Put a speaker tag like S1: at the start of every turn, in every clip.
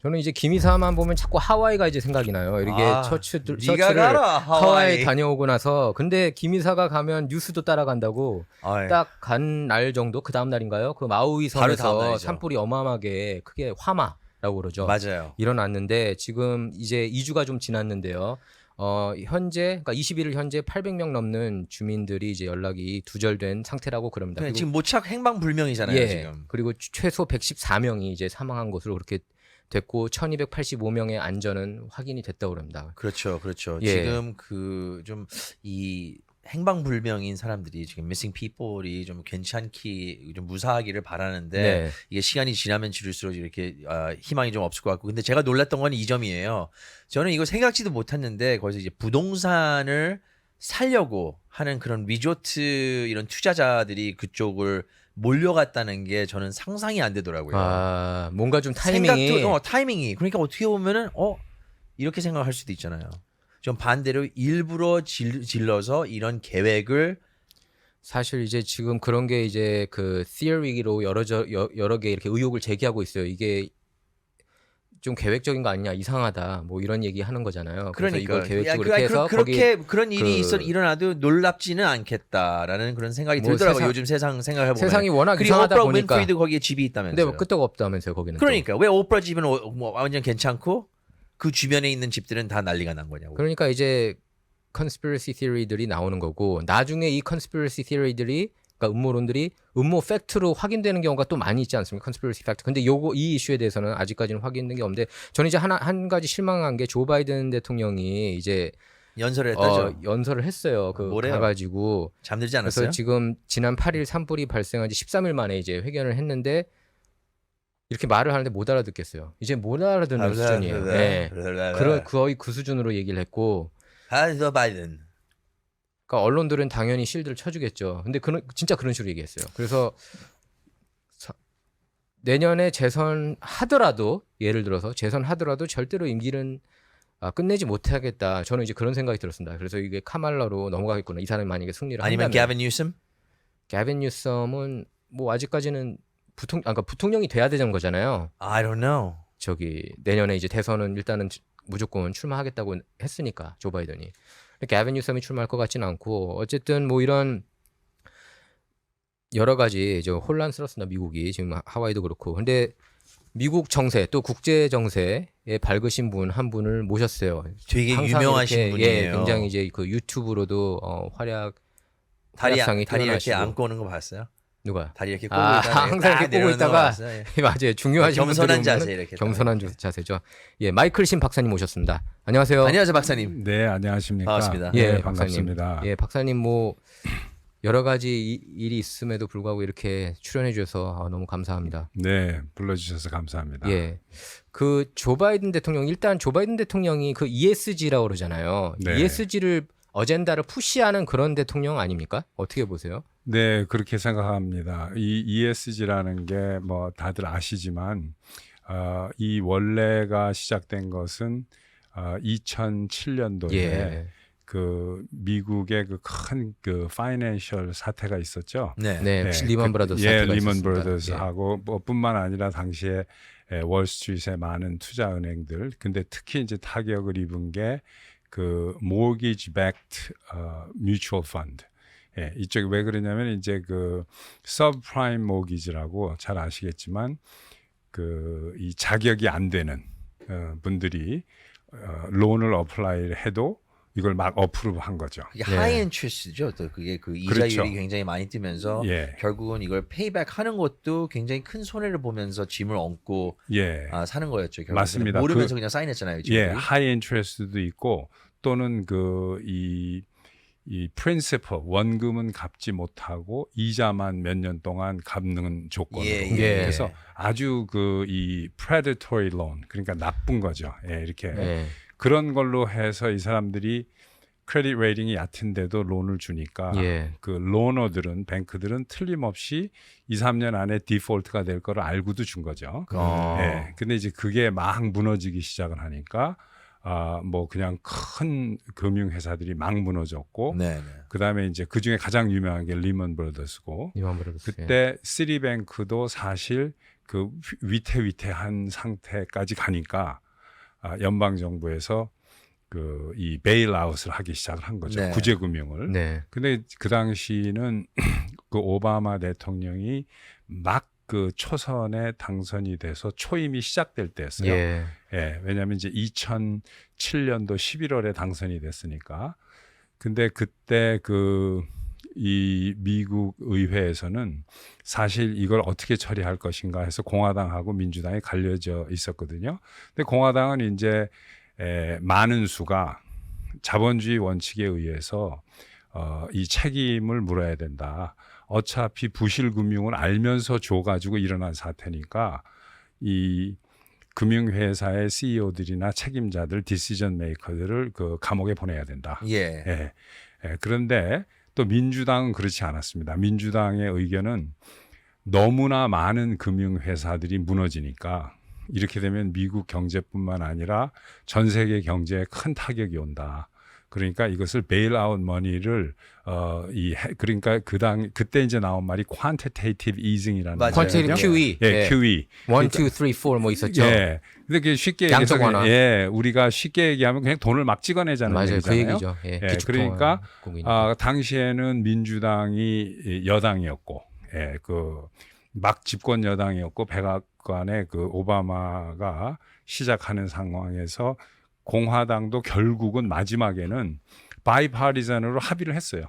S1: 저는 이제 김이사만 보면 자꾸 하와이가 이제 생각이 나요. 이렇게
S2: 네가 가라,
S1: 하와이 다녀오고 나서 근데 김이사가 가면 뉴스도 따라간다고 딱 간 날 정도 그 다음 날인가요? 그 마우이
S2: 바로 다음
S1: 섬에서
S2: 날이죠.
S1: 산불이 어마어마하게 크게 화마라고 그러죠.
S2: 맞아요.
S1: 일어났는데 지금 이제 2주가 좀 지났는데요. 현재 그러니까 21일 현재 800명 넘는 주민들이 이제 연락이 두절된 상태라고 그럽니다.
S2: 그냥
S1: 그리고
S2: 지금 모착 행방불명이잖아요.
S1: 예,
S2: 지금.
S1: 그리고 최소 114명이 이제 사망한 것으로 그렇게 됐고 1285명의 안전은 확인이 됐다고 합니다.
S2: 그렇죠, 그렇죠.
S1: 예.
S2: 지금 그 좀 이 행방불명인 사람들이 지금 missing people이 좀 괜찮기 좀 무사하기를 바라는데
S1: 네.
S2: 이게 시간이 지나면 지날수록 이렇게 희망이 좀 없을 것 같고 근데 제가 놀랐던 건 이 점이에요. 저는 이거 생각지도 못했는데 거기서 이제 부동산을 살려고 하는 그런 리조트 이런 투자자들이 그쪽을 몰려갔다는 게 저는 상상이 안 되더라고요.
S1: 아, 뭔가 좀 타이밍이
S2: 타이밍이 그러니까 어떻게 보면은 이렇게 생각할 수도 있잖아요. 좀 반대로 일부러 질러서 이런 계획을
S1: 사실 이제 지금 그런 게 이제 그 theory로 여러 개 이렇게 의혹을 제기하고 있어요. 이게 좀 계획적인 거 아니냐, 이상하다, 뭐 이런 얘기 하는 거잖아요. 그래서
S2: 그러니까
S1: 이걸 계획적으로 이렇게 해서
S2: 그렇게 그런 일이
S1: 그-
S2: 일어나도 놀랍지는 않겠다라는 그런 생각이
S1: 뭐
S2: 들더라고요.
S1: 세상-
S2: 요즘 세상 생각해 보면
S1: 세상이 워낙
S2: 그리고
S1: 이상하다
S2: 오프라
S1: 보니까.
S2: 윈프리도 거기에 집이 있다면서요.
S1: 근데 뭐 끄떡 없다면서요, 거기는. 또.
S2: 그러니까 왜 오프라 집은 뭐 완전 괜찮고 그 주변에 있는 집들은 다 난리가 난 거냐고.
S1: 그러니까 이제 conspiracy theory들이 나오는 거고 나중에 이 conspiracy theory들이 그러니까 음모론들이 음모 팩트로 확인되는 경우가 또 많이 있지 않습니까? conspiracy fact. 근데 이 이슈에 대해서는 아직까지는 확인된 게 없는데 저는 이제 한 가지 실망한 게 조 바이든 대통령이 이제
S2: 연설을 했다죠.
S1: 연설을 했어요.
S2: 뭐래요?
S1: 가가지고
S2: 잠들지
S1: 그래서
S2: 않았어요?
S1: 지금 지난 8일 산불이 발생한 지 13일 만에 이제 회견을 했는데 이렇게 말을 하는데 못 알아듣겠어요. 이제 못 알아듣는 수준이에요. 네. 거의 그 수준으로 얘기를 했고
S2: 조 바이든.
S1: 그러니까 언론들은 당연히 실드를 쳐주겠죠. 근데 진짜 그런 식으로 얘기했어요. 그래서 내년에 재선하더라도 예를 들어서 재선하더라도 절대로 임기는 끝내지 못하겠다. 저는 이제 그런 생각이 들었습니다. 그래서 이게 카말라로 넘어가겠구나. 이 사람이 만약에 승리를
S2: 아니면
S1: 한다면.
S2: 게빈 뉴섬?
S1: 게빈 뉴섬은 뭐 아직까지는 그러니까 부통령이 돼야 되는 거잖아요.
S2: I don't know.
S1: 내년에 이제 대선은 일단은 무조건 출마하겠다고 했으니까 조 바이든이. 게빈 뉴섬이 출마할 것 같지는 않고 어쨌든 뭐 이런 여러 가지 이제 혼란스럽습니다. 미국이 지금 하와이도 그렇고. 근데 미국 정세 또 국제 정세에 밝으신 분 한 분을 모셨어요.
S2: 되게
S1: 항상
S2: 유명하신
S1: 이렇게,
S2: 분이에요.
S1: 굉장히 이제 그 유튜브로도
S2: 다리
S1: 활약상이
S2: 이렇게
S1: 뛰어나시고.
S2: 안고 오는 거 봤어요?
S1: 누가?
S2: 다리 이렇게 꼬고 있다가
S1: 항상 이렇게 꼬고 있다가
S2: 예.
S1: 맞아요. 중요하신
S2: 겸손한
S1: 분들이
S2: 자세
S1: 오면은
S2: 이렇게
S1: 겸손한 자세죠. 예, 마이클 신 박사님 모셨습니다. 안녕하세요.
S2: 안녕하세요 박사님.
S3: 네, 안녕하십니까.
S2: 반갑습니다.
S1: 예,
S3: 네,
S1: 박사님.
S3: 반갑습니다.
S1: 예, 박사님 뭐 여러 가지 일이 있음에도 불구하고 이렇게 출연해 주셔서 너무 감사합니다.
S3: 네, 불러주셔서 감사합니다.
S1: 예. 그 조 바이든 대통령 일단 조 바이든 대통령이 그 ESG라고 그러잖아요.
S3: 네.
S1: ESG를 어젠다를 푸시하는 그런 대통령 아닙니까? 어떻게 보세요?
S3: 네, 그렇게 생각합니다. 이 ESG라는 게 뭐 다들 아시지만 이 원래가 시작된 것은 2007년도에
S1: 예.
S3: 그 미국의 그 큰 그 파이낸셜 사태가 있었죠.
S2: 네.
S1: 네,
S3: 네,
S1: 리먼 브라더스
S3: 예,
S1: 사태가
S3: 리먼
S1: 있었습니다.
S3: 브라더스하고 뭐 뿐만 아니라 당시에 월스트리트의 많은 투자은행들, 근데 특히 이제 타격을 입은 게 그 mortgage backed mutual fund. 예, 이쪽이 왜 그러냐면 이제 그 subprime mortgage라고 잘 아시겠지만 그 이 자격이 안 되는 분들이 론을 어플라이를 해도 이걸 막 어프로브 한 거죠.
S2: 이게
S1: 네.
S2: 하이 인트레스트죠. 또 그게 그 이자율이
S3: 그렇죠.
S2: 굉장히 많이 뜨면서
S3: 예,
S2: 결국은 이걸 페이백 하는 것도 굉장히 큰 손해를 보면서 짐을 얹고
S3: 예,
S2: 사는 거였죠. 결국은.
S3: 맞습니다.
S2: 모르면서 그냥 사인했잖아요.
S3: 예,
S2: 지금들이.
S3: 하이 인트레스트도 있고 또는 그 이 프린시플 원금은 갚지 못하고 이자만 몇 년 동안 갚는 조건으로.
S2: 예,
S1: 예.
S3: 그래서 아주 그 이 predatory loan 그러니까 나쁜 거죠. 예, 이렇게
S1: 예.
S3: 그런 걸로 해서 이 사람들이 크레딧 레이팅이 얕은데도 론을 주니까
S1: 예.
S3: 그 로너들은 뱅크들은 틀림없이 2, 3년 안에 디폴트가 될 거를 알고도 준 거죠. 예. 근데 이제 그게 막 무너지기 시작을 하니까 뭐 그냥 큰 금융 회사들이 막 무너졌고
S2: 네, 네.
S3: 그다음에 이제 그중에 가장 유명한 게 리먼 브라더스고
S1: 리먼 브라더스.
S3: 그때 시티뱅크도 사실 그 위태위태한 상태까지 가니까 연방 정부에서 그 이 베일아웃을 하기 시작을 한 거죠.
S2: 네.
S3: 구제금융을.
S1: 네.
S3: 근데 그 당시는 그 오바마 대통령이 막 그 초선에 당선이 돼서 초임이 시작될 때였어요.
S1: 예.
S3: 예, 왜냐하면 이제 2007년도 11월에 당선이 됐으니까. 근데 그때 그 이 미국 의회에서는 사실 이걸 어떻게 처리할 것인가 해서 공화당하고 민주당이 갈려져 있었거든요. 근데 공화당은 이제 많은 수가 자본주의 원칙에 의해서 이 책임을 물어야 된다. 어차피 부실 금융을 알면서 줘가지고 일어난 사태니까 이 금융회사의 CEO들이나 책임자들, 디시전 메이커들을 그 감옥에 보내야 된다.
S2: 예.
S3: 예. 그런데 또 민주당은 그렇지 않았습니다. 민주당의 의견은 너무나 많은 금융회사들이 무너지니까 이렇게 되면 미국 경제뿐만 아니라 전 세계 경제에 큰 타격이 온다. 그러니까 이것을 베일아웃 머니를 그러니까 그때 이제 나온 말이 quantitative easing이라는
S2: 맞아요.
S1: quantitative
S3: 말이거든요.
S1: QE.
S3: 예, QE.
S1: 1, 2, 3, 4 뭐 있었죠.
S3: 예. 근데 그게 쉽게
S1: 양적
S3: 얘기해서
S1: 완화.
S3: 예, 우리가 쉽게 얘기하면 그냥 돈을 막 찍어내자는
S1: 맞아요. 그
S3: 얘기잖아요.
S1: 얘기죠. 예.
S3: 예, 그러니까
S1: 기축통화국이니까.
S3: 당시에는 민주당이 여당이었고, 예, 그 막 집권 여당이었고 백악관에 그 오바마가 시작하는 상황에서 공화당도 결국은 마지막에는 바이파리전으로 합의를 했어요.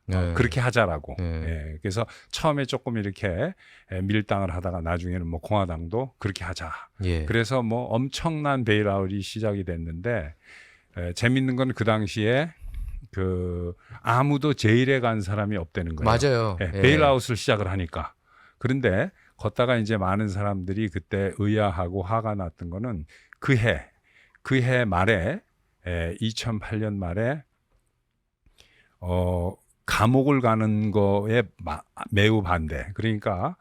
S1: 네.
S3: 그렇게 하자라고.
S1: 네.
S3: 예, 그래서 처음에 조금 이렇게 밀당을 하다가 나중에는 뭐 공화당도 그렇게 하자.
S1: 예.
S3: 그래서 뭐 엄청난 베일아웃이 시작이 됐는데 재밌는 건 그 당시에 그 아무도 제일에 간 사람이 없다는 거예요.
S1: 맞아요.
S3: 예,
S1: 예.
S3: 베일아웃을 시작을 하니까. 그런데 걷다가 이제 많은 사람들이 그때 의아하고 화가 났던 거는 그 해 말에 2008년 말에 감옥을 가는 거에 매우 반대. 그러니까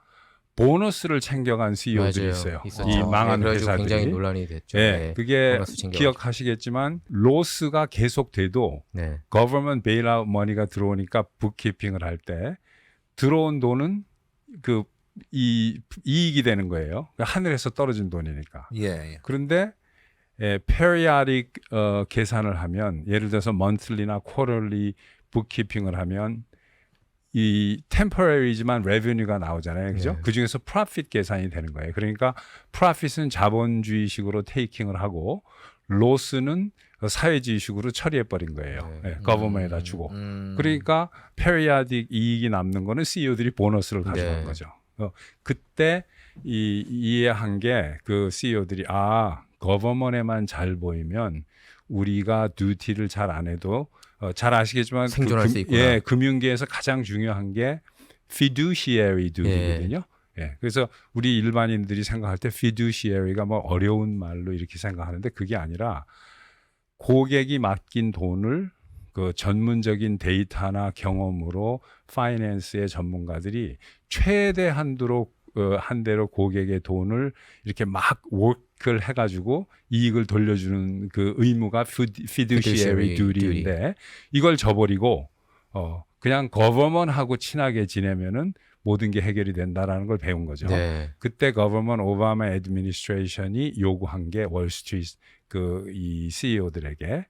S3: 보너스를 챙겨간 CEO들이
S1: 맞아요.
S3: 있어요.
S1: 있었죠.
S3: 이 망한
S1: 그래가지고
S3: 회사들이.
S1: 굉장히 논란이 됐죠.
S3: 예,
S1: 네.
S3: 그게
S1: 보너스 챙겨가지고.
S3: 기억하시겠지만 로스가 계속돼도
S1: 네.
S3: government bailout money가 들어오니까 북키핑을 할 때 들어온 돈은 그 이익이 되는 거예요. 하늘에서 떨어진 돈이니까.
S2: 예.
S3: 그런데 periodic 계산을 하면 예를 들어서 monthly나 quarterly bookkeeping을 하면 이 temporary지만 revenue가 나오잖아요. 그죠?
S1: 네.
S3: 그중에서 profit 계산이 되는 거예요. 그러니까 profit은 자본주의식으로 taking을 하고 loss는 사회주의식으로 처리해 버린 거예요.
S1: 네.
S3: government에다 주고. 그러니까 periodic 이익이 남는 거는 CEO들이 보너스를 가져간
S1: 네.
S3: 거죠. 그때 이해한 게 그 CEO들이 government에만 잘 보이면 우리가 듀티를 잘 안 해도 잘 아시겠지만
S1: 생존할 수 있구나.
S3: 예, 금융계에서 가장 중요한 게 fiduciary duty거든요. 예, 그래서 우리 일반인들이 생각할 때 fiduciary가 뭐 어려운 말로 이렇게 생각하는데 그게 아니라 고객이 맡긴 돈을 그 전문적인 데이터나 경험으로 파이낸스의 전문가들이 최대 한도로 한대로 고객의 돈을 이렇게 막 워크를 해가지고 이익을 돌려주는 그 의무가 fiduciary duty인데 이걸 저버리고 그냥 거버먼하고 친하게 지내면은 모든 게 해결이 된다라는 걸 배운 거죠.
S1: 네.
S3: 그때 거버먼 오바마 애드미니스트레이션이 요구한 게 월스트리트 그 이 CEO들에게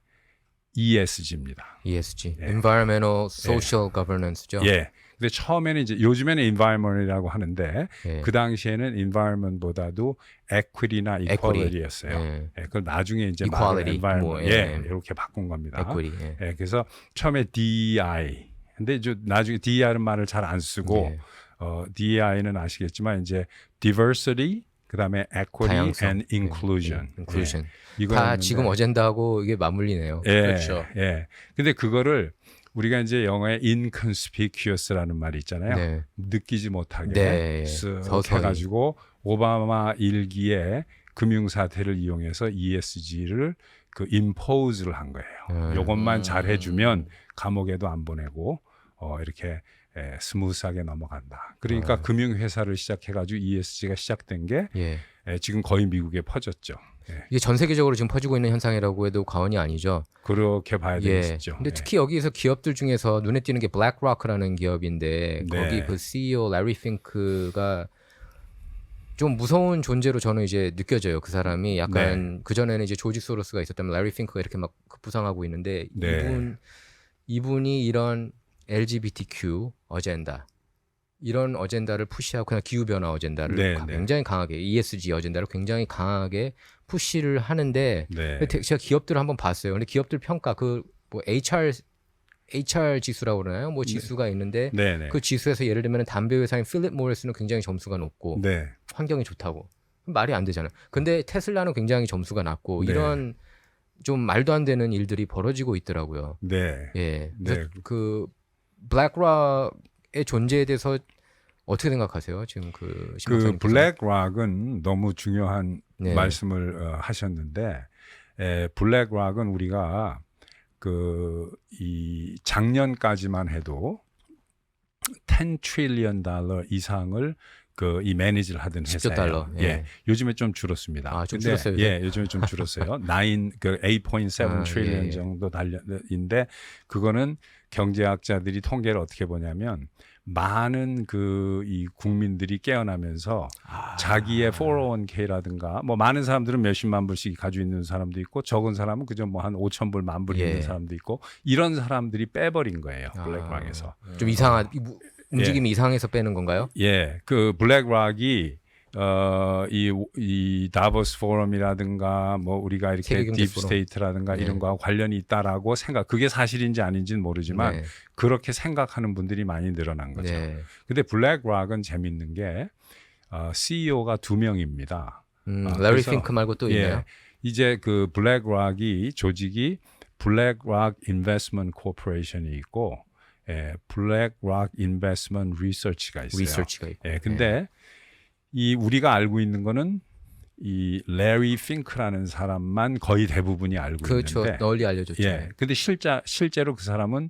S3: ESG입니다.
S1: ESG,
S3: 예.
S1: Environmental Social Governance죠.
S3: 예. 근데 처음에는 이제 요즘에는 environment이라고 하는데
S1: 예.
S3: 그 당시에는 environment보다도 equity나 equality였어요.
S1: 예.
S3: 예, 그걸 나중에 이제
S1: Equality,
S3: environment
S1: 뭐,
S3: 예, 이렇게 바꾼 겁니다.
S1: Equity. 예.
S3: 예, 그래서 처음에 DEI 근데 이제 나중에 DEI라는 말을 잘 안 쓰고
S1: 예.
S3: DEI는 아시겠지만 이제 diversity 그다음에 equity
S1: 다양성.
S3: and inclusion.
S1: 예. Inclusion.
S3: 예,
S1: 다
S3: 이거였는데,
S1: 지금 어젠다하고 이게 맞물리네요.
S3: 예,
S2: 그렇죠.
S3: 예. 근데 그거를 우리가 이제 영어에 inconspicuous라는 말이 있잖아요.
S1: 네.
S3: 느끼지 못하게
S1: 네,
S3: 쓱
S1: 서서히.
S3: 해가지고 오바마 일기에 금융 사태를 이용해서 ESG를 그 impose를 한 거예요. 요것만 잘 해주면 감옥에도 안 보내고 이렇게 스무스하게 넘어간다. 그러니까 금융회사를 시작해가지고 ESG가 시작된 게
S1: 예.
S3: 지금 거의 미국에 퍼졌죠. 예.
S1: 이게 전 세계적으로 지금 퍼지고 있는 현상이라고 해도 과언이 아니죠.
S3: 그렇게 봐야
S1: 예.
S3: 되겠죠.
S1: 근데
S3: 예.
S1: 특히 여기서 기업들 중에서 눈에 띄는 게 블랙록이라는 기업인데
S3: 네.
S1: 거기 그 CEO 라리 핑크가 좀 무서운 존재로 저는 이제 느껴져요. 그 사람이 약간 그 전에는 이제 조지 소로스가 있었다면 라리 핑크가 이렇게 막 급부상하고 있는데
S3: 네.
S1: 이분이 이런 LGBTQ 어젠다 이런 어젠다를 푸시하고 그냥 기후 변화 어젠다를
S3: 네, 네.
S1: 굉장히 강하게 ESG 어젠다를 굉장히 강하게 푸시를 하는데
S3: 네.
S1: 근데 제가 기업들을 한번 봤어요. 근데 기업들 평가 그 뭐 HR 지수라고 그러나요? 뭐 지수가 있는데
S3: 네, 네.
S1: 그 지수에서 예를 들면 담배 회사인 필립 모리스는 굉장히 점수가 높고
S3: 네.
S1: 환경이 좋다고 말이 안 되잖아요. 근데 테슬라는 굉장히 점수가 낮고
S3: 네.
S1: 이런 좀 말도 안 되는 일들이 벌어지고 있더라고요.
S3: 네.
S1: 예.
S3: 네.
S1: 그래서 그 블랙락의 존재에 대해서 어떻게 생각하세요? 지금 그
S3: 그
S1: 신박사님께서.
S3: 블랙락은 너무 중요한
S1: 네.
S3: 말씀을 하셨는데 블랙락은 우리가 그 이 작년까지만 해도 10 트릴리언 달러 이상을 그 이 매니지를 하던
S1: 10조
S3: 회사예요.
S1: 달러. 예.
S3: 예. 요즘에 좀 줄었습니다.
S1: 아, 좀
S3: 근데,
S1: 줄었어요, 요즘?
S3: 예, 요즘에 좀 줄었어요. 8.7
S1: 아,
S3: 트릴리언
S1: 예.
S3: 정도 달러인데 그거는 경제학자들이 통계를 어떻게 보냐면 많은 그 이 국민들이 깨어나면서 자기의 401k라든가 뭐 많은 사람들은 몇십만 불씩 가지고 있는 사람도 있고 적은 사람은 그저 뭐 한 5천 불, 만 불
S1: 예.
S3: 있는 사람도 있고 이런 사람들이 빼버린 거예요.
S1: 아,
S3: 블랙락에서.
S1: 좀 이상한 움직임이 이상해서 빼는 건가요?
S3: 예, 그 블랙락이 이 다보스 포럼이라든가 뭐 우리가 이렇게
S1: 세계경제 포럼.
S3: 딥스테이트라든가
S1: 네.
S3: 이런 거하고 관련이 있다라고 그게 사실인지 아닌지는 모르지만
S1: 네.
S3: 그렇게 생각하는 분들이 많이 늘어난 거죠.
S1: 네.
S3: 근데 블랙락은 재밌는 게 CEO가 2명입니다.
S1: 라리
S3: 그래서,
S1: 핑크 말고 또 있나요?
S3: 예, 이제 그 블랙락이 조직이 블랙락 인베스트먼트 코퍼레이션이 있고 블랙락 인베스트먼트 리서치가 있어요.
S1: 리서치가 있고.
S3: 예, 근데 이 우리가 알고 있는 거는 이 레리 핑크라는 사람만 거의 대부분이 알고
S1: 그렇죠.
S3: 있는데
S1: 널리 알려졌죠.
S3: 예. 근데 실제로 그 사람은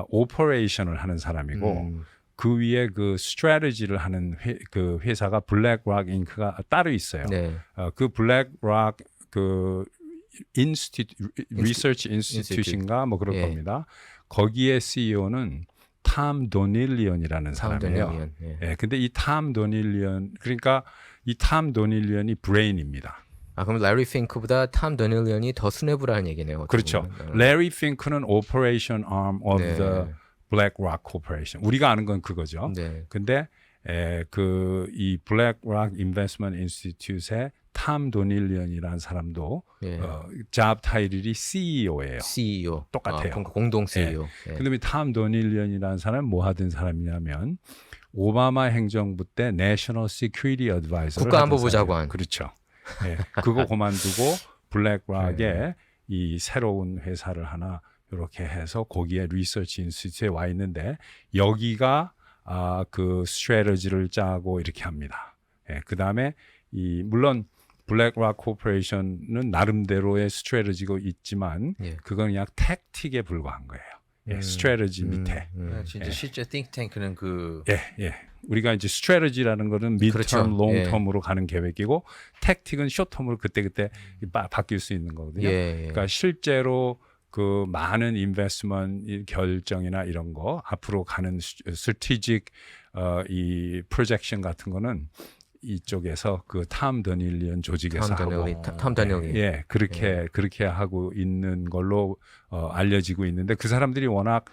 S3: 오퍼레이션을 하는 사람이고 그 위에 그 스트래티지를 하는 그 회사가 블랙락 잉크가 따로 있어요.
S1: 네.
S3: 그 블랙락 그 리서치 인스티튜션인가 뭐 그럴
S1: 예.
S3: 겁니다. 거기에 CEO는 탐 도닐리언이라는 사람이에요.
S1: 사운드니언. 예.
S3: 예, 근데 이 탐 도닐리언 그러니까 이 탐 도닐리언이 브레인입니다.
S1: 아 그럼 라리 핑크보다 탐 도닐리언이 더 스네브라는 얘기네요. 어떻게
S3: 그렇죠.
S1: 보면.
S3: 레리 핑크는 Operation Arm of
S1: 네.
S3: the BlackRock Corporation. 우리가 아는 건 그거죠.
S1: 네.
S3: 근데 그 이 BlackRock Investment Institute의 탐 도닐리언이라는 사람도
S1: 예.
S3: 잡 타이틀이 CEO예요.
S1: CEO.
S3: 똑같아요.
S1: 공동 CEO. 예.
S3: 그다음에 탐 도닐리언이라는 사람은 뭐 하던 사람이냐면 오바마 행정부 때 내셔널 시큐리티 어드바이저를
S1: 국가안보부
S3: 하던 사람이에요.
S1: 장관.
S3: 그렇죠. 예, 그거 그만두고 블랙락에 이 새로운 회사를 하나 이렇게 해서 거기에 리서치 인스티튜트에 와 있는데 여기가 그 스트래티지를 짜고 이렇게 합니다. 예, 그다음에 물론 블랙락 코퍼레이션은 나름대로의 스트래티지가 있지만
S1: 예.
S3: 그건 그냥 택틱에 불과한 거예요. 예, 스트래티지 밑에.
S2: 진짜 실제 띵탱크는 그
S3: 예. 우리가 이제 스트래티지라는 거는 미텀,
S1: 그렇죠.
S3: 롱텀으로 가는 계획이고 택틱은 숏텀으로 그때그때 바뀔 수 있는 거거든요.
S1: 예.
S3: 그러니까 실제로 그 많은 인베스트먼트 결정이나 이런 거 앞으로 가는 스트래티직 이 프로젝션 같은 거는 이쪽에서 그 탐 더닐리언 조직에서 하고
S1: 탐 더닐리.
S3: 예, 그렇게 하고 있는 걸로 알려지고 있는데 그 사람들이 워낙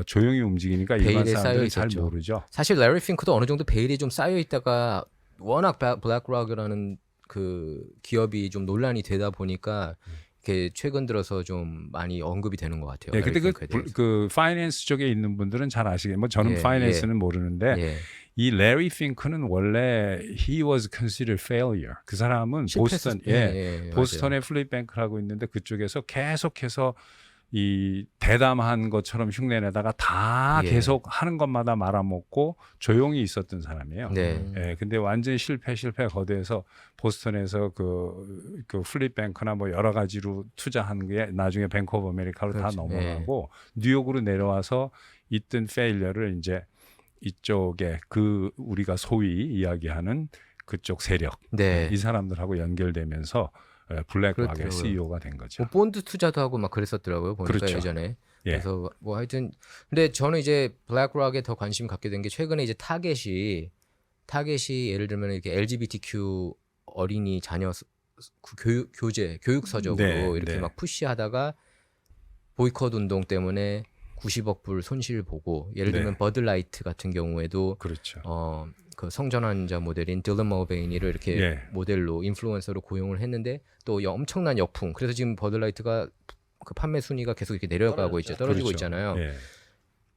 S3: 조용히 움직이니까 일반
S1: 베일에
S3: 사람들이
S1: 쌓여
S3: 잘
S1: 있었죠.
S3: 모르죠.
S1: 사실 라리 핑크도 어느 정도 베일이 좀 쌓여 있다가 워낙 블랙락이라는 그 기업이 좀 논란이 되다 보니까 이렇게 최근 들어서 좀 많이 언급이 되는 것 같아요.
S3: 예, 근데
S1: 라리 핑크에 대해서.
S3: 그 파이낸스 쪽에 있는 분들은 잘 아시겠지만 뭐 저는
S1: 예,
S3: 파이낸스는 모르는데
S1: 예.
S3: 이 레리 핑크는 원래 he was considered failure. 그 사람은 보스턴 보스턴에 플립뱅크를 하고 있는데 그쪽에서 계속해서 이 대담한 것처럼 흉내내다가 다
S1: 예.
S3: 계속 하는 것마다 말아먹고 조용히 있었던 사람이에요.
S1: 네.
S3: 예, 근데 완전히 실패 거대해서 보스턴에서 그 플립뱅크나 뭐 여러 가지로 투자한 게 나중에 뱅크 오브 아메리카로 다
S1: 그렇죠.
S3: 넘어가고 뉴욕으로 내려와서 있던 페일러를 이제 이쪽에 그 우리가 소위 이야기하는 그쪽 세력
S1: 네.
S3: 이 사람들하고 연결되면서 블랙락의
S1: 그렇더라고요.
S3: CEO가 된 거죠.
S1: 뭐 본드 투자도 하고 막 그랬었더라고요. 보니까
S3: 그렇죠.
S1: 예전에.
S3: 예.
S1: 그래서 뭐 하여튼 근데 저는 이제 블랙락에 더 관심 갖게 된 게 최근에 이제 타겟이 타겟이 예를 들면 이렇게 LGBTQ 어린이 자녀 교육 서적으로
S3: 네,
S1: 이렇게
S3: 네.
S1: 막 푸시하다가 보이콧 운동 때문에 90억 불 손실 보고 예를 들면
S3: 네.
S1: 버드라이트 같은 경우에도
S3: 그렇죠.
S1: 그 성전환자 모델인 딜런 머베이니를 이렇게
S3: 예.
S1: 모델로 인플루언서로 고용을 했는데 또 엄청난 역풍. 그래서 지금 버드라이트가 그 판매 순위가 계속 이렇게 내려가고 있죠. 떨어지고
S3: 그렇죠.
S1: 있잖아요.
S3: 예.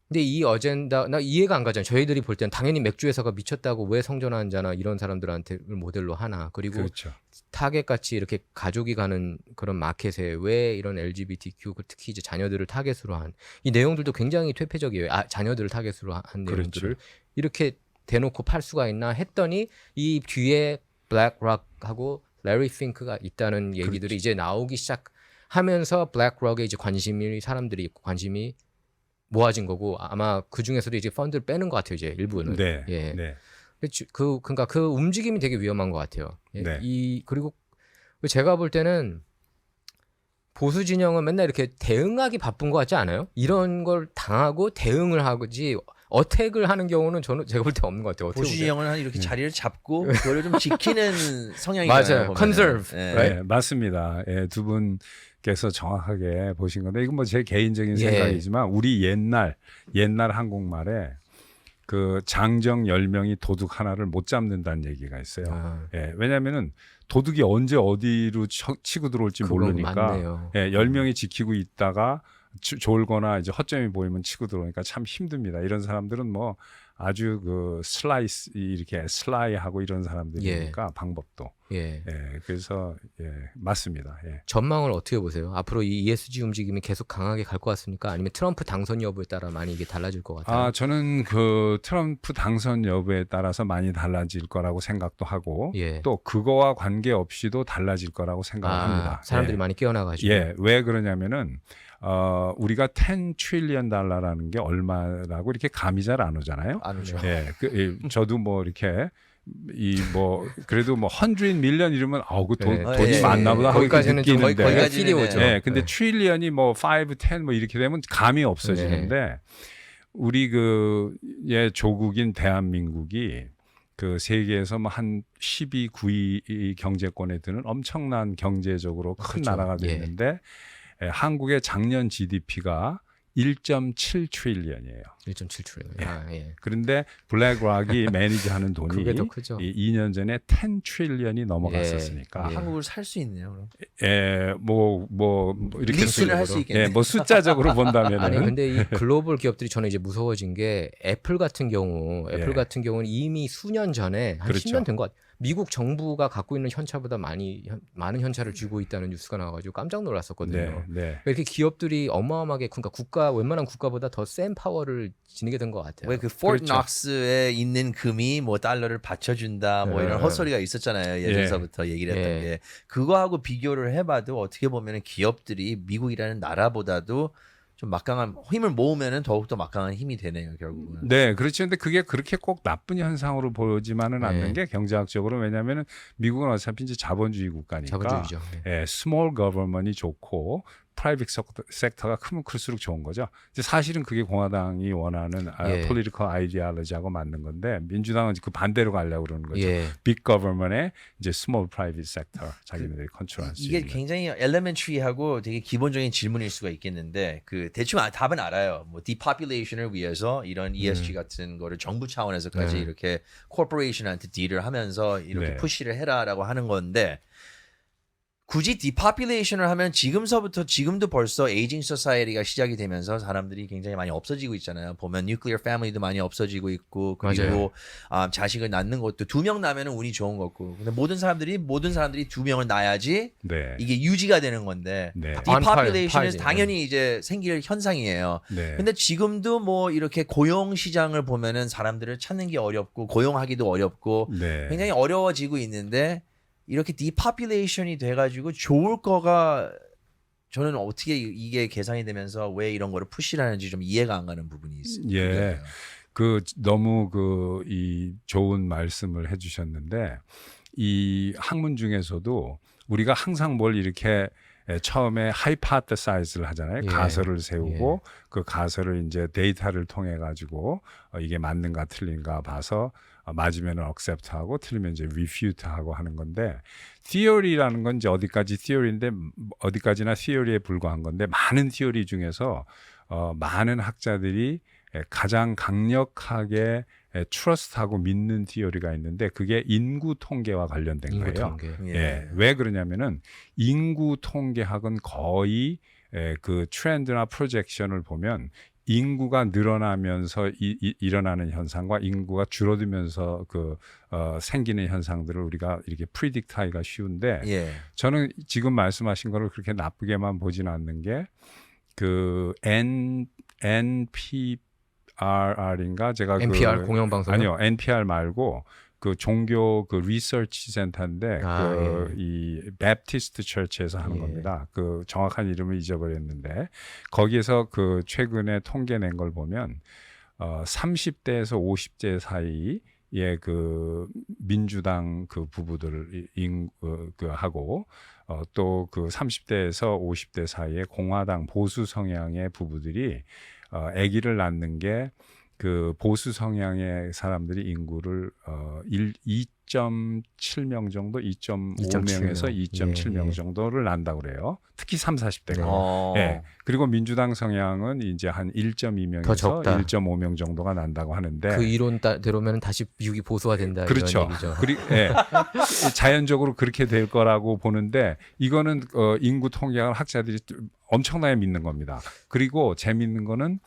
S1: 근데 이 어젠다 나 이해가 안 가잖아요. 저희들이 볼 때는 당연히 맥주 회사가 미쳤다고 왜 성전환자나 이런 사람들한테 모델로 하나. 그리고
S3: 그렇죠.
S1: 타겟 같이 이렇게 가족이 가는 그런 마켓에 왜 이런 LGBTQ 특히 이제 자녀들을 타겟으로 한 이 내용들도 굉장히 퇴폐적이에요. 자녀들을 타겟으로 한
S3: 그렇죠.
S1: 내용들을 이렇게 대놓고 팔 수가 있나 했더니 이 뒤에 블랙락하고 레리 핑크가 있다는 얘기들이
S3: 그렇죠.
S1: 이제 나오기 시작하면서 블랙락에 이제 관심이 관심이 모아진 거고 아마 그 중에서도 이제 펀드를 빼는 것 같아요. 이제 일부는.
S3: 네.
S1: 예.
S3: 네.
S1: 그러니까 그 움직임이 되게 위험한 것 같아요. 예,
S3: 네.
S1: 그리고 제가 볼 때는 보수 진영은 맨날 이렇게 대응하기 바쁜 것 같지 않아요? 이런 걸 당하고 대응을 하지 어택을 하는 경우는 제가 볼 때 없는 것 같아요. 어떻게
S2: 보수
S1: 보세요?
S2: 진영은 이렇게 자리를 잡고 그거를 좀 지키는 성향이잖아요.
S1: 맞아요. conserve.
S2: 예.
S1: right?
S3: 네, 맞습니다. 예, 두 분께서 정확하게 보신 건데 이건 뭐 제 개인적인
S1: 예.
S3: 생각이지만 우리 옛날 한국말에 그 장정 10명이 도둑 하나를 못 잡는다는 얘기가 있어요.
S1: 아,
S3: 예, 왜냐하면은 도둑이 언제 어디로 치고 들어올지
S1: 그건
S3: 모르니까
S1: 맞네요.
S3: 예, 10명이 지키고 있다가 졸거나 이제 허점이 보이면 치고 들어오니까 참 힘듭니다. 이런 사람들은 뭐 아주 그 이렇게 슬라이하고 이런 사람들이니까 방법도.
S1: 예.
S3: 예, 그래서 예, 맞습니다. 예.
S1: 전망을 어떻게 보세요? 앞으로 이 ESG 움직임이 계속 강하게 갈 것 같습니까? 아니면 트럼프 당선 여부에 따라 많이 이게 달라질 것 같아요?
S3: 아, 저는 그 트럼프 당선 여부에 따라서 많이 달라질 거라고 생각도 하고
S1: 예.
S3: 또 그거와 관계없이도 달라질 거라고 생각합니다.
S1: 사람들이
S3: 예.
S1: 많이 깨어나가지고.
S3: 예, 왜 그러냐면은 우리가 10 트릴리언 달러라는 게 얼마라고 이렇게 감이 잘 안 오잖아요.
S2: 안 오죠.
S3: 예, 저도 뭐 이렇게 그래도 뭐 100 밀리언 이러면 그
S1: 네.
S3: 돈이
S2: 예,
S3: 많나 보다 하고
S1: 거기까지는 좀
S3: 느끼는데
S2: 거기까지는
S1: 필이 오죠.
S3: 예, 근데
S1: 네.
S3: 트릴리언이 뭐 5, 10 뭐 이렇게 되면 감이 없어지는데 우리 조국인 대한민국이 그 세계에서 뭐 한 12, 9위 경제권에 드는 엄청난 경제적으로 큰
S1: 그렇죠.
S3: 나라가 됐는데 한국의 작년 GDP가 1.7 트릴리언이에요.
S1: 1.7트릴리언.
S3: 예.
S1: 아, 예.
S3: 그런데 블랙락이 매니지하는 돈이
S1: 그게 더 크죠.
S3: 2년 전에 10 트릴리언이 넘어갔었으니까
S1: 예.
S2: 한국을 살 수 있네요. 그럼.
S3: 뭐 이렇게
S2: 믹스를 할 수 있겠네요.
S3: 뭐 숫자적으로 본다면은
S1: 아니 근데 이 글로벌 기업들이 저는 이제 무서워진 게 애플 같은 경우는 이미 수년 전에 한
S3: 그렇죠.
S1: 10년 된 것 같아요. 미국 정부가 갖고 있는 현차보다 많은 현차를 쥐고 있다는 뉴스가 나와가지고 깜짝 놀랐었거든요.
S3: 네.
S1: 이렇게 기업들이 어마어마하게 그러니까 웬만한 국가보다 더 센 파워를 지니게 된 것 같아요.
S2: 왜 그 포트
S3: 그렇죠.
S2: 녹스에 있는 금이 뭐 달러를 받쳐준다 뭐 이런
S1: 예.
S2: 헛소리가 있었잖아요. 예전서부터 얘기를 했던
S1: 예.
S2: 게 그거하고 비교를 해봐도 어떻게 보면 기업들이 미국이라는 나라보다도 좀 막강한 힘을 모으면은 더욱더 막강한 힘이 되네요 결국은.
S3: 네, 그렇죠. 근데 그게 그렇게 꼭 나쁜 현상으로 보지만은 않는 게 경제학적으로 왜냐하면 미국은 어차피 이제 자본주의 국가니까
S1: 자본주의죠. 네.
S3: small government이 좋고 프라이빗 섹터가 크면 클수록 좋은 거죠. 이제 사실은 그게 공화당이 원하는 political ideology하고 맞는 건데 민주당은 그 반대로 가려고 그러는 거죠.
S1: 예.
S3: big government에 이제 small private sector 자기네들이 컨트롤할 수
S2: 이게
S3: 있는.
S2: 굉장히 elementary하고 되게 기본적인 질문일 수가 있겠는데 그 대충 답은 알아요. 뭐 depopulation을 위해서 이런 ESG 같은 거를 정부 차원에서까지
S1: 네.
S2: 이렇게 corporation한테 딜을 하면서 이렇게
S3: 네.
S2: 푸시를 해라라고 하는 건데 굳이 depopulation을 하면 지금도 벌써 에이징 소사이어티가 시작이 되면서 사람들이 굉장히 많이 없어지고 있잖아요. 보면 뉴클리어 패밀리도 많이 없어지고 있고 그리고 자식을 낳는 것도 2명 나면은 운이 좋은 거고. 근데 모든 사람들이 2명을 낳아야지
S3: 네.
S2: 이게 유지가 되는 건데
S3: 네.
S2: depopulation은
S1: 파이지.
S2: 당연히 이제 생길 현상이에요.
S3: 네.
S2: 근데 지금도 뭐 이렇게 고용 시장을 보면은 사람들을 찾는 게 어렵고 고용하기도 어렵고
S3: 네.
S2: 굉장히 어려워지고 있는데 이렇게 depopulation이 돼가지고 좋을 거가 저는 어떻게 이게 계산이 되면서 왜 이런 거를 푸시를 하는지 좀 이해가 안 가는 부분이 있습니다.
S3: 예. 너무 이 좋은 말씀을 해주셨는데 이 학문 중에서도 우리가 항상 뭘 이렇게 처음에 하이파테사이즈를 하잖아요.
S1: 예.
S3: 가설을 세우고 그 가설을 이제 데이터를 통해 가지고 이게 맞는가 틀린가 봐서 맞으면 accept하고 틀리면 이제 refute하고 하는 건데 theory라는 건 이제 어디까지 theory인데 어디까지나 theory에 불과한 건데 많은 theory 중에서 많은 학자들이 가장 강력하게 트러스트하고 믿는 티어리가 있는데 그게 인구 통계와 관련된
S1: 인구
S3: 거예요.
S1: 통계.
S3: 예. 왜 그러냐면은 인구 통계학은 거의 그 트렌드나 프로젝션을 보면 인구가 늘어나면서 일어나는 현상과 인구가 줄어들면서 생기는 현상들을 우리가 이렇게 프리딕트하기가 쉬운데
S2: 예.
S3: 저는 지금 말씀하신 거를 그렇게 나쁘게만 보진 않는 게 그 NPR인가 제가
S1: NPR 공영방송
S3: 아니요 NPR 말고 그 종교 그 리서치 센터인데 이 베프티스트 처치에서 하는 겁니다. 그 정확한 이름을 잊어버렸는데 거기에서 그 최근에 통계 낸 걸 보면 30대에서 50대 사이의 그 민주당 그 부부들 그 하고 또 그 30대에서 50대 사이의 공화당 보수 성향의 부부들이 아기를 낳는 게 그 보수 성향의 사람들이 인구를 2.7명 정도, 2.5명에서 2.7명 정도를 낳는다고 그래요. 특히 3, 40대가. 예. 그리고 민주당 성향은 이제 한 1.2명에서 1.5명 정도가 난다고 하는데
S1: 그 이론대로면 다시 미국이 보수화 된다
S3: 그렇죠.
S1: 이런 얘기죠.
S3: 예. 자연적으로 그렇게 될 거라고 보는데 이거는 인구 통계학 학자들이 엄청나게 믿는 겁니다. 그리고 재밌는 거는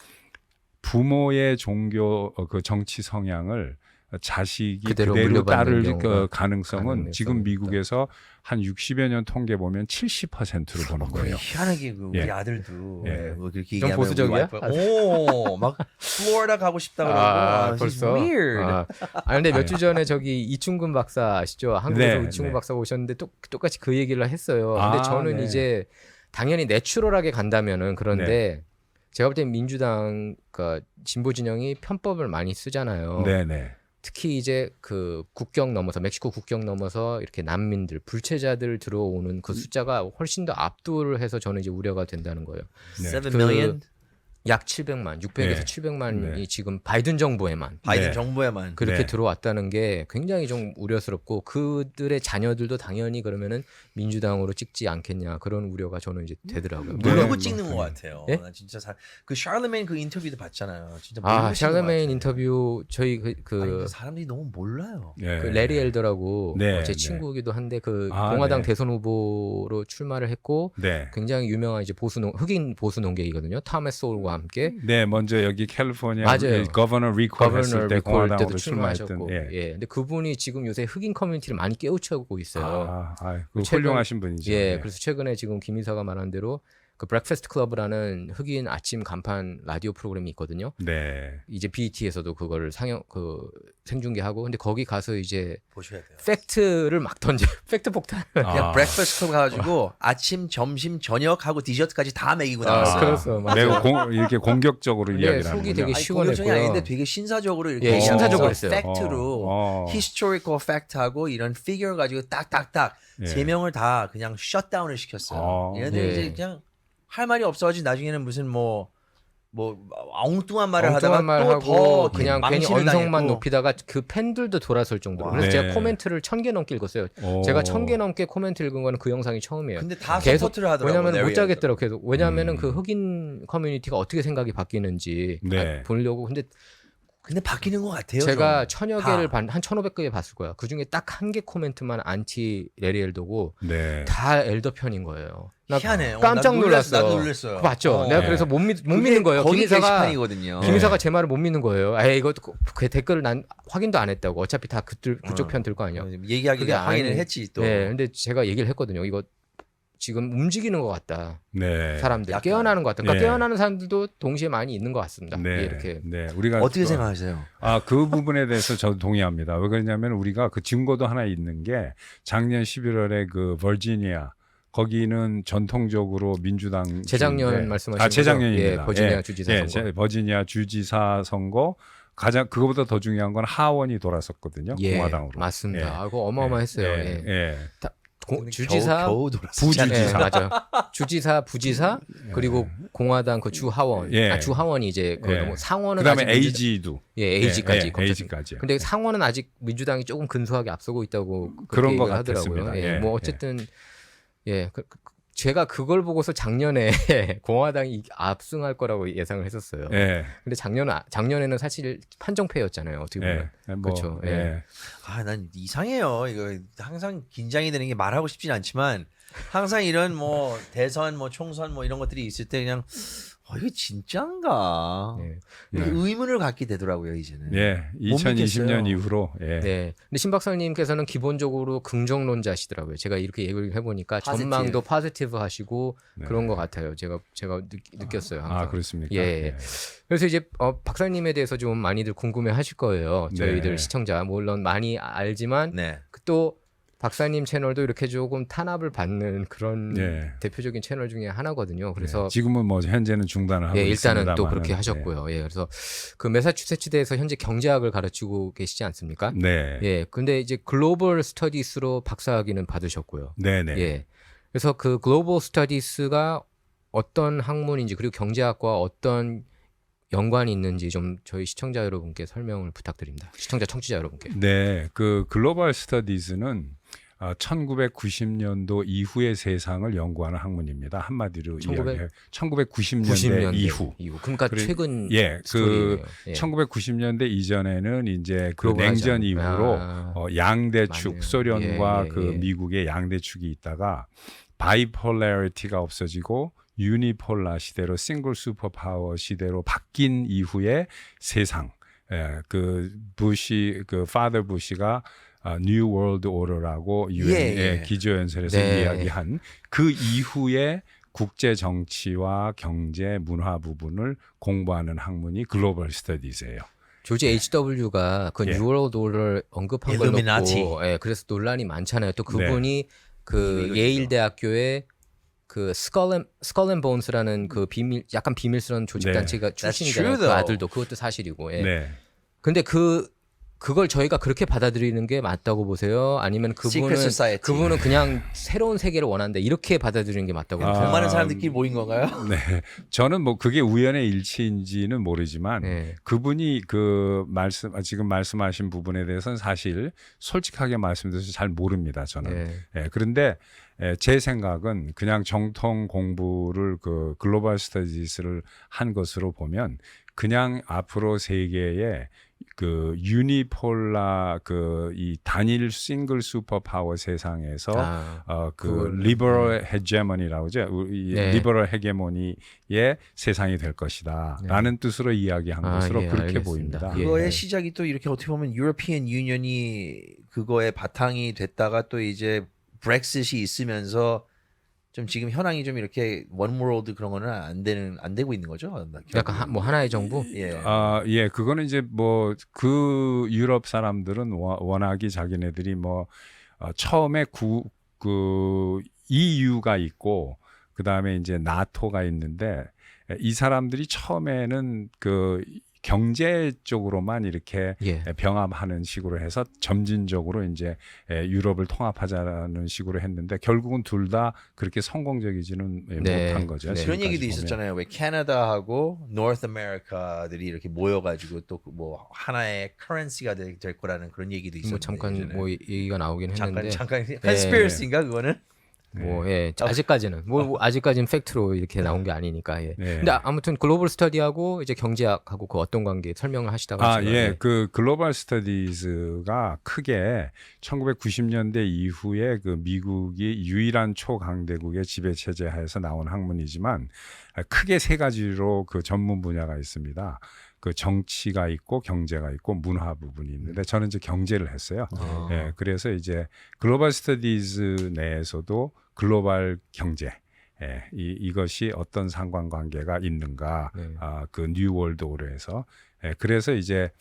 S3: 부모의 종교 그 정치 성향을 자식이 그대로 따를 가능성은 지금 미국에서 한 60여 년 통계 보면 70%로 보는 거예요.
S2: 희한하게 우리 아들도 뭐 그렇게
S1: 좀
S2: 얘기하면
S1: 보수적이야?
S2: 막 플로리다 가고 싶다 그러고
S1: 벌써.
S2: weird.
S1: 근데 몇 주 전에 저기 이충근 박사 아시죠? 한국에서 이충근 박사가 오셨는데 똑같이 그 얘기를 했어요. 근데 저는 이제 당연히 내추럴하게 간다면은 그런데 제가 볼 때 민주당 그러니까 진보 진영이 편법을 많이 쓰잖아요.
S3: 네네.
S1: 특히 이제 그 국경 넘어서 멕시코 국경 넘어서 이렇게 난민들, 불체자들 들어오는 그 숫자가 훨씬 더 압도를 해서 저는 이제 우려가 된다는 거예요.
S2: 7 million?
S1: 약 700만, 600에서 700만이 지금 바이든 정부에만
S2: 정부에만
S1: 그렇게 들어왔다는 게 굉장히 좀 우려스럽고 그들의 자녀들도 당연히 그러면은 민주당으로 찍지 않겠냐 그런 우려가 저는 이제 되더라고요.
S2: 모르고 찍는 것 같아요.
S1: 예?
S2: 나 진짜 그 샤를레인 그 인터뷰도 봤잖아요. 진짜
S1: 샤를레인 인터뷰 저희
S2: 사람들이 너무 몰라요.
S1: 그 레리 엘더라고 제 친구이기도 한데 그 공화당 대선 후보로 출마를 했고 굉장히 유명한 이제 흑인 보수 농객이거든요. 타메스 소울과 함께.
S3: 네, 먼저 여기 캘리포니아 거버너 리콜 했을 때 공화당으로 출마했던.
S1: 근데 그분이 지금 요새 흑인 커뮤니티를 많이 깨우쳐고 있어요.
S3: 훌륭하신 분이죠.
S1: 그래서 최근에 지금 김 이사가 말한 대로 그 브렉퍼스트 클럽이라는 흑인 아침 간판 라디오 프로그램이 있거든요. 이제 BET에서도 그거를 생중계하고 근데 거기 가서 이제
S2: 보셔야 돼요.
S1: 팩트를 막 던져. 팩트 폭탄.
S2: 그냥 브렉퍼스트 클럽 가지고 아침, 점심, 저녁하고 디저트까지 다 먹이고 나왔어요.
S1: 그렇죠.
S3: 매우 이렇게 공격적으로 이야기를 하는
S1: 속이 되게 시원했고요.
S2: 아닌데 되게 신사적으로 이렇게
S1: 신사적으로 했어요.
S2: 팩트로 historical fact하고 이런 figure 가지고 딱딱딱 세 명을 다 그냥 셧다운을 시켰어요. 얘네들 이제 그냥 할 말이 없어가지고 나중에는 무슨 뭐 엉뚱한 말을 하다가 또 더
S1: 그냥 괜히 언성만 높이다가 그 팬들도 돌아설 정도로. 그래서 제가 코멘트를 1000개 넘게 읽었어요. 제가 1000개 넘게 코멘트 읽은 거는 그 영상이 처음이에요.
S2: 근데 다 서포트를 하더라고요.
S1: 왜냐면 못 자겠더라고요. 계속. 왜냐면은 그 흑인 커뮤니티가 어떻게 생각이 바뀌는지 보려고. 근데
S2: 바뀌는 것 같아요.
S1: 제가 1000여 개를 한 1500개 봤을 거야. 그 중에 딱 한 개 코멘트만 안티 레리 엘더고 다 엘더 편인 거예요.
S2: 희한해.
S1: 깜짝 놀랐어.
S2: 나도 놀랐어요.
S1: 맞죠? 내가 그래서 못 믿는 거예요.
S2: 김 이사가
S1: 제 말을 못 믿는 거예요. 이거 그 댓글을 난 확인도 안 했다고. 어차피 다 그쪽 편 들 거 아니야.
S2: 얘기하기가 확인을 했지 또.
S1: 근데 제가 얘기를 했거든요. 이거 지금 움직이는 것 같다. 사람들 깨어나는 것 같다. 그러니까 깨어나는 사람들도 동시에 많이 있는 것 같습니다. 이렇게.
S3: 우리가
S2: 어떻게 생각하세요?
S3: 그 부분에 대해서 저도 동의합니다. 왜 그러냐면 우리가 그 증거도 하나 있는 게 작년 11월에 그 버지니아 거기는 전통적으로 민주당
S1: 재작년 말씀하신
S3: 재작년입니다.
S1: 버지니아 주지사 선거.
S3: 버지니아 주지사 선거 가장 그거보다 더 중요한 건 하원이 돌아섰거든요. 공화당으로.
S1: 맞습니다. 그거 어마어마했어요. 주지사,
S2: 겨우
S3: 부주지사.
S1: 네, 맞아. 주지사, 부지사 그리고 공화당 그 주하원,
S3: 예.
S1: 주하원이 이제
S3: 예.
S1: 상원은
S3: 그다음에
S1: 아직
S3: AG도
S1: 예, AG까지.
S3: AG까지.
S1: 근데 상원은 아직 민주당이 조금 근소하게 앞서고 있다고
S3: 그런 것
S1: 얘기를 하더라고요.
S3: 같았습니다.
S1: 예,
S3: 예,
S1: 뭐 어쨌든 제가 그걸 보고서 작년에 공화당이 압승할 거라고 예상을 했었어요.
S3: 예.
S1: 근데 작년에는 사실 판정패였잖아요. 어떻게 보면.
S3: 뭐,
S1: 그렇죠. 예.
S2: 난 이상해요. 이거 항상 긴장이 되는 게 말하고 싶진 않지만 항상 이런 뭐 대선, 뭐 총선, 뭐 이런 것들이 있을 때 그냥 이거 진짜인가?
S1: 네.
S2: 이렇게 의문을 갖게 되더라고요 이제는.
S3: 예.
S2: 못
S3: 2020년
S2: 믿겠어요.
S3: 이후로 예.
S1: 네. 근데 신 박사님께서는 기본적으로 긍정론자시더라고요. 제가 이렇게 얘기를 해보니까
S2: 포지티브.
S1: 전망도 포지티브 하시고
S3: 네.
S1: 그런 것 같아요. 제가 느꼈어요. 항상.
S3: 아, 그렇습니까?
S1: 예. 그래서 이제 박사님에 대해서 좀 많이들 궁금해하실 거예요. 저희들
S3: 네.
S1: 시청자 물론 많이 알지만
S2: 네.
S1: 또 박사님 채널도 이렇게 조금 탄압을 받는 그런
S3: 예.
S1: 대표적인 채널 중에 하나거든요. 그래서
S3: 지금은 뭐 현재는 중단을 하고
S1: 예, 일단은
S3: 있습니다만은.
S1: 또 그렇게 하셨고요. 예, 그래서 그 매사추세츠대에서 현재 경제학을 가르치고 계시지 않습니까?
S3: 네.
S1: 예, 근데 이제 글로벌 스터디스로 박사학위는 받으셨고요.
S3: 네, 네.
S1: 예, 그래서 그 글로벌 스터디스가 어떤 학문인지 그리고 경제학과 어떤 연관이 있는지 좀 저희 시청자 여러분께 설명을 부탁드립니다. 시청자 청취자 여러분께.
S3: 네, 그 글로벌 스터디즈는 1990년도 이후의 세상을 연구하는 학문입니다. 한마디로 1990년대 이후.
S1: 그러니까
S3: 그래,
S1: 최근
S3: 예,
S1: 스토리예요. 예.
S3: 1990년대 이전에는 이제 그
S1: 글로벌하지
S3: 냉전
S1: 않은-
S3: 이후로
S1: 아.
S3: 양대축,
S1: 맞네요.
S3: 소련과
S1: 예,
S3: 그
S1: 예.
S3: 미국의 양대축이 있다가 바이폴라리티가 없어지고 유니폴라 시대로 싱글 슈퍼파워 시대로 바뀐 이후의 세상. 그 부시 그 파더 부시가 뉴 월드 오더라고 유엔의
S2: 예.
S3: 기조연설에서
S1: 네.
S3: 이야기한 그 이후에 국제 정치와 경제 문화 부분을 공부하는 학문이 글로벌 스터디즈예요.
S1: 조지 H.W.가 그
S3: 예.
S1: 뉴월드 오더를 언급한 걸
S2: 일루미나티.
S1: 놓고 그래서 논란이 많잖아요. 또 그분이 그
S2: 이거
S1: 예일 대학교의 그 스컬앤본스라는 그 약간 비밀스러운 조직
S3: 네.
S1: 단체가 출신이잖아요.
S2: true,
S1: 그
S2: though.
S1: 아들도 그것도 사실이고. 예.
S3: 네.
S1: 근데 그걸 저희가 그렇게 받아들이는 게 맞다고 보세요? 아니면
S2: Secret Society.
S1: 그분은 그냥 새로운 세계를 원한다 이렇게 받아들이는 게 맞다고 보세요?
S3: 아,
S2: 많은 사람들끼리 모인 건가요?
S3: 네. 저는 뭐 그게 우연의 일치인지는 모르지만
S1: 네.
S3: 그분이 지금 말씀하신 부분에 대해서는 사실 솔직하게 말씀드려서 잘 모릅니다. 저는.
S1: 네.
S3: 그런데 제 생각은 그냥 정통 공부를 그 글로벌 스터디스를 한 것으로 보면 그냥 앞으로 세계에 그 유니폴라 이 단일 싱글 슈퍼 파워 세상에서 그
S1: 그걸,
S3: 리버럴 헤게모니라고 하죠.
S1: 네.
S3: 리버럴 헤게모니의 세상이 될 것이다라는 뜻으로 이야기한 것으로
S1: 예,
S3: 그렇게
S1: 알겠습니다.
S3: 보입니다.
S1: 예.
S2: 그거의 시작이 또 이렇게 어떻게 보면 유러피안 유니언이 그거의 바탕이 됐다가 또 이제 브렉시트이 있으면서 좀 지금 현황이 좀 이렇게 원월드 그런 거는 안 되고 있는 거죠.
S1: 약간 뭐 하나의 정부?
S2: 예.
S3: 예, 그거는 이제 뭐 그 유럽 사람들은 워낙이 자기네들이 뭐 처음에 그 EU가 있고 그 다음에 이제 나토가 있는데 이 사람들이 처음에는 그 경제 쪽으로만 이렇게
S1: 예.
S3: 병합하는 식으로 해서 점진적으로 이제 유럽을 통합하자는 식으로 했는데 결국은 둘 다 그렇게 성공적이지는
S1: 네.
S3: 못한 거죠.
S1: 네.
S2: 그런
S3: 지금까지
S2: 얘기도
S3: 보면.
S2: 있었잖아요. 왜 캐나다하고 노스 아메리카들이 이렇게 모여가지고 또 뭐 하나의 커런시가 될 거라는 그런 얘기도 있었는데
S1: 뭐 잠깐
S2: 예전에.
S1: 뭐 얘기가 나오긴 했는데
S2: 잠깐 컨스피러시인가 그거는?
S1: 뭐 아직까지는 아직까지는 팩트로 이렇게 나온 게 아니니까. 예.
S3: 네.
S1: 근데 아무튼 글로벌 스터디하고 이제 경제학하고 그 어떤 관계 설명을 하시다가 제가,
S3: 예. 그 글로벌 스터디즈가 크게 1990년대 이후에 그 미국이 유일한 초강대국의 지배 체제 하에서 나온 학문이지만 크게 세 가지로 그 전문 분야가 있습니다. 그 정치가 있고 경제가 있고 문화 부분이 있는데 저는 이제 경제를 했어요. 예, 그래서 이제 글로벌 스터디즈 내에서도 글로벌 경제 이것이 어떤 상관관계가 있는가
S1: 네.
S3: 그 뉴월드 오더에서 그래서 이제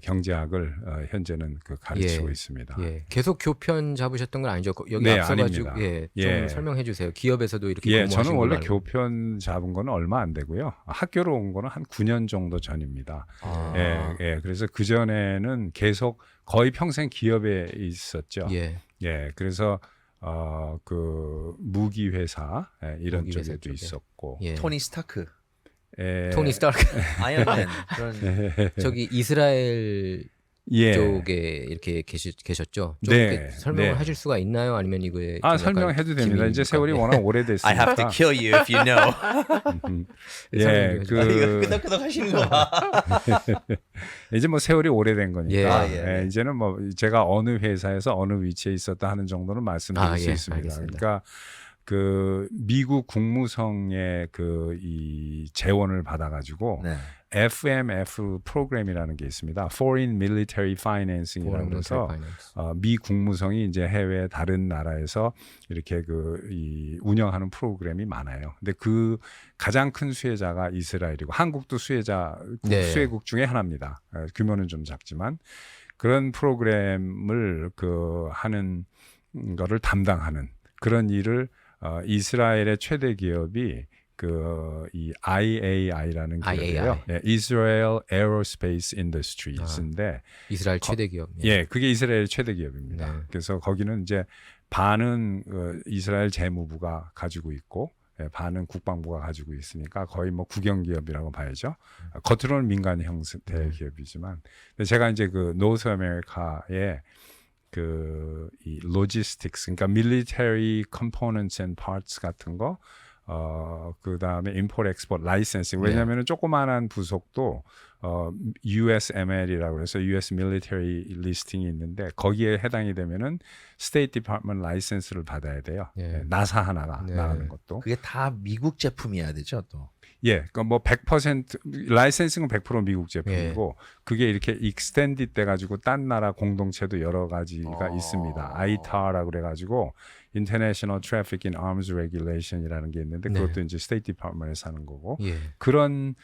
S3: 경제학을 현재는 그 가르치고
S1: 예.
S3: 있습니다.
S1: 예. 계속 교편 잡으셨던 건 아니죠? 여기
S3: 네,
S1: 앞서가지고
S3: 아닙니다.
S1: 좀
S3: 예.
S1: 설명해 주세요. 기업에서도 이렇게
S3: 예,
S1: 근무하신
S3: 저는 원래
S1: 걸로 알고.
S3: 교편 잡은 거는 얼마 안 되고요. 학교로 온 거는 한 9년 정도 전입니다. 예, 그래서 그 전에는 계속 거의 평생 기업에 있었죠.
S1: 예.
S3: 예, 그래서 그 무기 회사 이런
S1: 무기 회사
S3: 쪽에도
S1: 쪽에.
S3: 있었고
S1: 예.
S2: 토니 스타크,
S1: 토니 스타크
S2: 아이언맨 그런
S1: 저기 이스라엘
S3: 예.
S1: 쪽에 이렇게 계셨죠? 좀
S3: 네,
S1: 이렇게 설명을
S3: 네.
S1: 하실 수가 있나요? 아니면 이거에 좀 약간
S3: 설명해도 됩니다. 이제
S1: 기밀입니까?
S3: 세월이
S1: 예.
S3: 워낙
S2: I have to
S3: 오래됐으니까.
S2: kill you if you know.
S3: 예,
S1: 설명 좀 해주세요.
S2: 이거
S3: 그
S2: 끄덕끄덕 하시는 거 봐.
S3: 이제 뭐 세월이 오래된 거니까
S1: 예.
S2: 아, 예, 예.
S3: 이제는 뭐 제가 어느 회사에서 어느 위치에 있었다 하는 정도는 말씀드릴 수
S1: 예,
S3: 있습니다.
S1: 알겠습니다.
S3: 그러니까 그 미국 국무성의 그 이 재원을 받아가지고
S2: 네.
S3: FMF 프로그램이라는 게 있습니다. Foreign Military Financing이라고 해서 미 국무성이 이제 해외 다른 나라에서 이렇게 이 운영하는 프로그램이 많아요. 근데 그 가장 큰 수혜자가 이스라엘이고 한국도
S1: 네.
S3: 수혜국 중에 하나입니다. 규모는 좀 작지만 그런 프로그램을 하는 거를 담당하는 그런 일을 이스라엘의 최대 기업이 이 IAI라는 기업이에요. 예, Israel Aerospace Industries인데
S1: 이스라엘 최대 기업.
S3: 예, 그게 이스라엘 최대 기업입니다.
S1: 네.
S3: 그래서 거기는 이제 반은 이스라엘 재무부가 가지고 있고 반은 국방부가 가지고 있으니까 거의 뭐 국영 기업이라고 봐야죠. 겉으로는 민간 형태 기업이지만 근데 제가 이제 그 노스 아메리카의 이 로지스틱스 그러니까 military components and parts 같은 거 그다음에 import export licensing 왜냐면은 조그마한 부속도 USML이라고 해서 US Military Listing이 있는데 거기에 해당이 되면은 State Department 라이센스를 받아야 돼요.
S1: 예.
S3: 나사 하나가
S1: 네.
S3: 나가는 것도.
S2: 그게 다 미국 제품이어야 되죠, 또.
S3: 예, 그러니까 뭐 100% 라이센싱은 100% 미국 제품이고 그게 이렇게 익스텐디드 돼 가지고 딴 나라 공동체도 여러 가지가 있습니다. ITAR라고 그래 가지고 International Traffic in Arms Regulation이라는 게 있는데 그것도 이제 스테이트 디파트먼트에서 하는 거고
S1: 예.
S3: 그런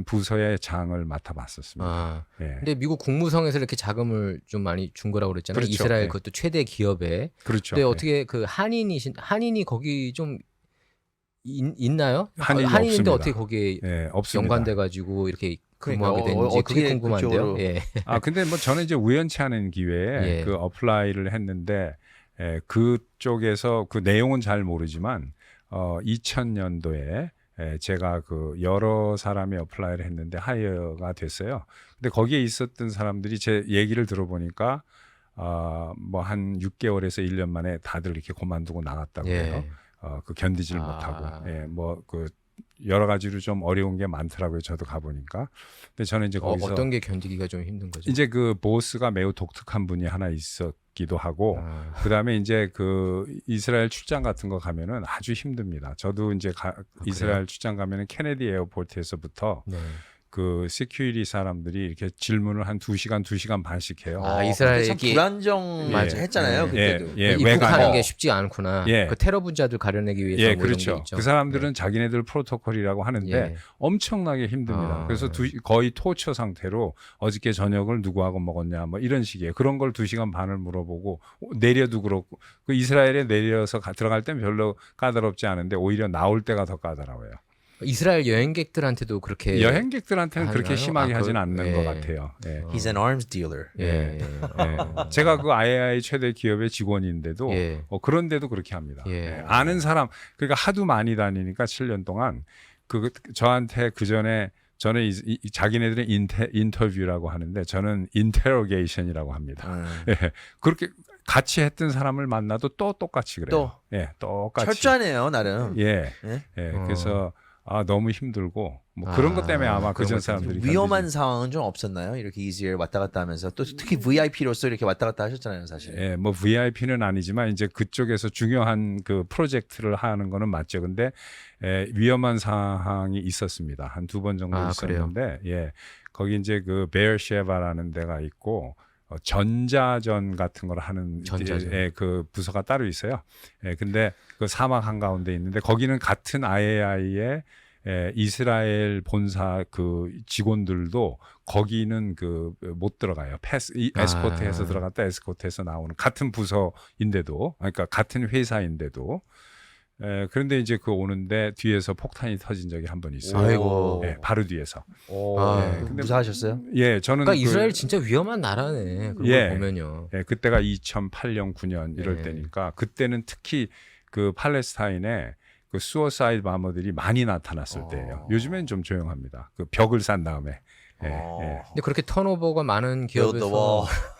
S3: 부서의 장을 맡아봤었습니다.
S1: 아,
S3: 예.
S1: 근데 미국 국무성에서 이렇게 자금을 좀 많이 준 거라고 그랬잖아요.
S3: 그렇죠.
S1: 이스라엘
S3: 네.
S1: 그것도 최대 기업에.
S3: 그렇죠.
S1: 근데
S3: 예.
S1: 어떻게 그 한인이 거기 좀 있나요?
S3: 한인이
S1: 한인인데
S3: 없습니다.
S1: 어떻게 거기에
S3: 예, 없습니다.
S1: 연관돼 가지고 이렇게
S2: 그러니까
S1: 근무하게 됐는지
S2: 어떻게
S1: 그게 궁금한데요.
S2: 그쪽으로-
S1: 예.
S3: 근데 뭐 저는 이제 우연치 않은 기회에
S1: 예.
S3: 그 어플라이를 했는데 그쪽에서 그 내용은 잘 모르지만 2000년도에 제가 그 여러 사람이 어플라이를 했는데 하이어가 됐어요. 근데 거기에 있었던 사람들이 제 얘기를 들어보니까 뭐 한 6개월에서 1년 만에 다들 이렇게 그만두고 나갔다고 해요.
S1: 예.
S3: 그 견디질
S1: 아.
S3: 못하고, 뭐 그 여러 가지로 좀 어려운 게 많더라고요. 저도 가보니까. 근데 저는 이제 거기서
S1: 어떤 게 견디기가 좀 힘든 거죠?
S3: 이제 그 보스가 매우 독특한 분이 하나 있었기도 하고,
S1: 아,
S3: 그다음에 이제 그 이스라엘 출장 같은 거 가면은 아주 힘듭니다. 저도 이제 이스라엘 출장 가면은 케네디 에어포트에서부터
S1: 네.
S3: 그 시큐리티 사람들이 이렇게 질문을 한 2시간 반씩 해요.
S1: 아, 이스라엘
S2: 참
S1: 얘기-
S2: 불안정
S3: 맞아.
S2: 했잖아요, 그때도.
S1: 입국하는
S3: 외관.
S1: 게 쉽지 않구나.
S3: 예.
S1: 그 테러 분자들 가려내기 위해서
S3: 예,
S1: 뭐 이런 게
S3: 그렇죠.
S1: 있죠.
S3: 그 사람들은 자기네들 프로토콜이라고 하는데
S1: 예.
S3: 엄청나게 힘듭니다.
S1: 아.
S3: 그래서 거의 토처 상태로 어저께 저녁을 누구하고 먹었냐 뭐 이런 식이에요. 그런 걸 2시간 반을 물어보고 내려도 그렇고 그 이스라엘에 내려서 들어갈 땐 별로 까다롭지 않은데 오히려 나올 때가 더 까다로워요.
S1: 이스라엘 여행객들한테도 그렇게
S3: 여행객들한테는 그렇게
S1: 하나요?
S3: 심하게
S1: 아,
S3: 하진 않는
S1: 예.
S3: 것 같아요. 예.
S2: He's an arms dealer.
S1: 예.
S3: 예. 제가 그 IAI 최대 기업의 직원인데도
S1: 예.
S3: 그런데도 그렇게 합니다.
S1: 예.
S3: 예. 아는 사람 그러니까 하도 많이 다니니까 7년 동안 저한테 그 전에 저는 이 자기네들의 인터뷰라고 하는데 저는 인테로게이션이라고 합니다. 예. 그렇게 같이 했던 사람을 만나도 또 똑같이 그래요. 예, 똑같이.
S2: 철저하네요, 나름.
S3: 예,
S2: 예?
S3: 예. 그래서 너무 힘들고 뭐
S1: 아,
S3: 그런 것 때문에 아마
S1: 그런
S3: 그전
S1: 것 때문에.
S3: 사람들이
S2: 위험한 상황은 좀 없었나요? 이렇게 이지엘 왔다 갔다 하면서 또 특히 VIP로서 이렇게 왔다 갔다 하셨잖아요, 사실.
S3: 예, 뭐 VIP는 아니지만 이제 그쪽에서 중요한 그 프로젝트를 하는 거는 맞죠. 근데 위험한 상황이 있었습니다. 한 2번 정도
S1: 아,
S3: 있었는데, 예, 거기 이제 그 베어셰바라는 데가 있고 전자전 같은 걸 하는
S1: 전자전.
S3: 그 부서가 따로 있어요. 예, 근데 그 사막 한 가운데 있는데 거기는 같은 IAI의 이스라엘 본사 그 직원들도 거기는 그 못 들어가요. 에스코트해서 들어갔다 에스코트해서 나오는 같은 부서인데도, 그러니까 같은 회사인데도 그런데 이제 그 오는데 뒤에서 폭탄이 터진 적이 한 번 있어요.
S1: 아이고.
S3: 예, 바로 뒤에서.
S1: 아.
S3: 근데
S2: 무사하셨어요?
S3: 예, 저는
S1: 그러니까 이스라엘 진짜 위험한 나라네. 그런
S3: 예.
S1: 걸 보면요.
S3: 예, 그때가 2008년, 9년 이럴
S1: 네.
S3: 때니까 그때는 특히 그 팔레스타인에 그 수어사이드 바머들이 많이 나타났을 때예요. 요즘엔 좀 조용합니다. 그 벽을 산 다음에. 예, 예.
S1: 근데 그렇게 턴오버가 많은
S2: Build the wall.
S1: 기업에서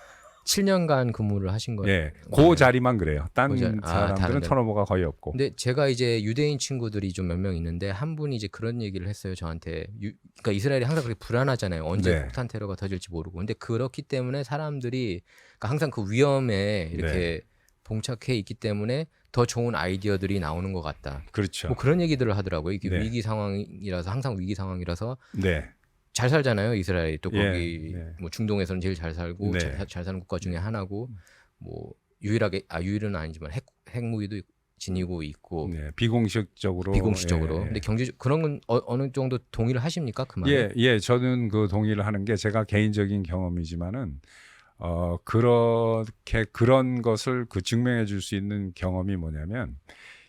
S1: 7년간 근무를 하신 거예요.
S3: 예, 그 자리만 그래요. 딴
S1: 그 자리.
S3: 사람들은
S1: 다른 데는.
S3: 턴오버가 거의 없고.
S1: 근데 제가 이제 유대인 친구들이 좀 몇 명 있는데 한 분이 이제 그런 얘기를 했어요 저한테. 그러니까 이스라엘이 항상 그렇게 불안하잖아요. 언제
S3: 네.
S1: 폭탄 테러가 터질지 모르고. 근데 그렇기 때문에 사람들이 그러니까 항상 그 위험에 이렇게 봉착해 있기 때문에 더 좋은 아이디어들이 나오는 것 같다.
S3: 그렇죠.
S1: 뭐 그런 얘기들을 하더라고요. 이게
S3: 네.
S1: 위기 상황이라서 항상 위기 상황이라서
S3: 네,
S1: 잘 살잖아요. 이스라엘이 또
S3: 예,
S1: 거기
S3: 네.
S1: 뭐 중동에서는 제일 잘 살고
S3: 네.
S1: 잘 사는 국가 중에 하나고 뭐 유일은 아니지만 핵무기도 지니고 있고
S3: 네, 비공식적으로.
S1: 비공식적으로.
S3: 예, 예.
S1: 근데 경제적 그런 건 어느 정도 동의를 하십니까? 그 말에?
S3: 예, 예, 저는 그 동의를 하는 게 제가 개인적인 경험이지만은 그렇게 그런 것을 그 증명해 줄 수 있는 경험이 뭐냐면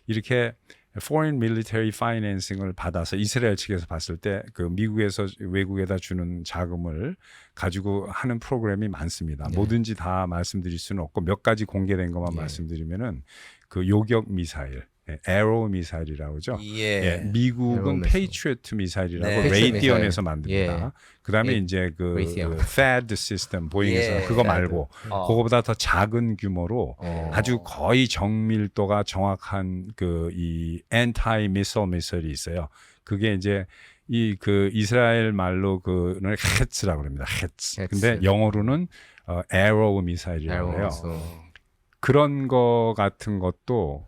S3: 이렇게 foreign military financing을 받아서 이스라엘 측에서 봤을 때 그 미국에서 외국에다 주는 자금을 가지고 하는 프로그램이 많습니다.
S1: 네.
S3: 뭐든지 다 말씀드릴 수는 없고 몇 가지 공개된 것만
S1: 예.
S3: 말씀드리면은 그 요격 미사일, 에로 미사일이라고 그러죠.
S2: 예.
S3: 예, 미국은
S1: 에로 미사일.
S3: 페이트리어트 미사일이라고
S2: 네.
S3: 레이디언에서
S1: 미사일.
S3: 만듭니다.
S1: 예.
S3: 그다음에
S1: 예.
S3: 이제 그
S1: 레이디언.
S3: THAAD 시스템 보잉에서
S2: 예.
S3: 그거
S2: THAAD.
S3: 말고 그거보다 더 작은 규모로 아주 거의 정밀도가 정확한 그 이 anti missile 미사일이 있어요. 그게 이제 이 그 이스라엘 말로 그는 헤츠라고 합니다. 헤츠.
S1: 헤츠.
S3: 근데 영어로는 arrow 미사일이라고 해요. 그런 거 같은 것도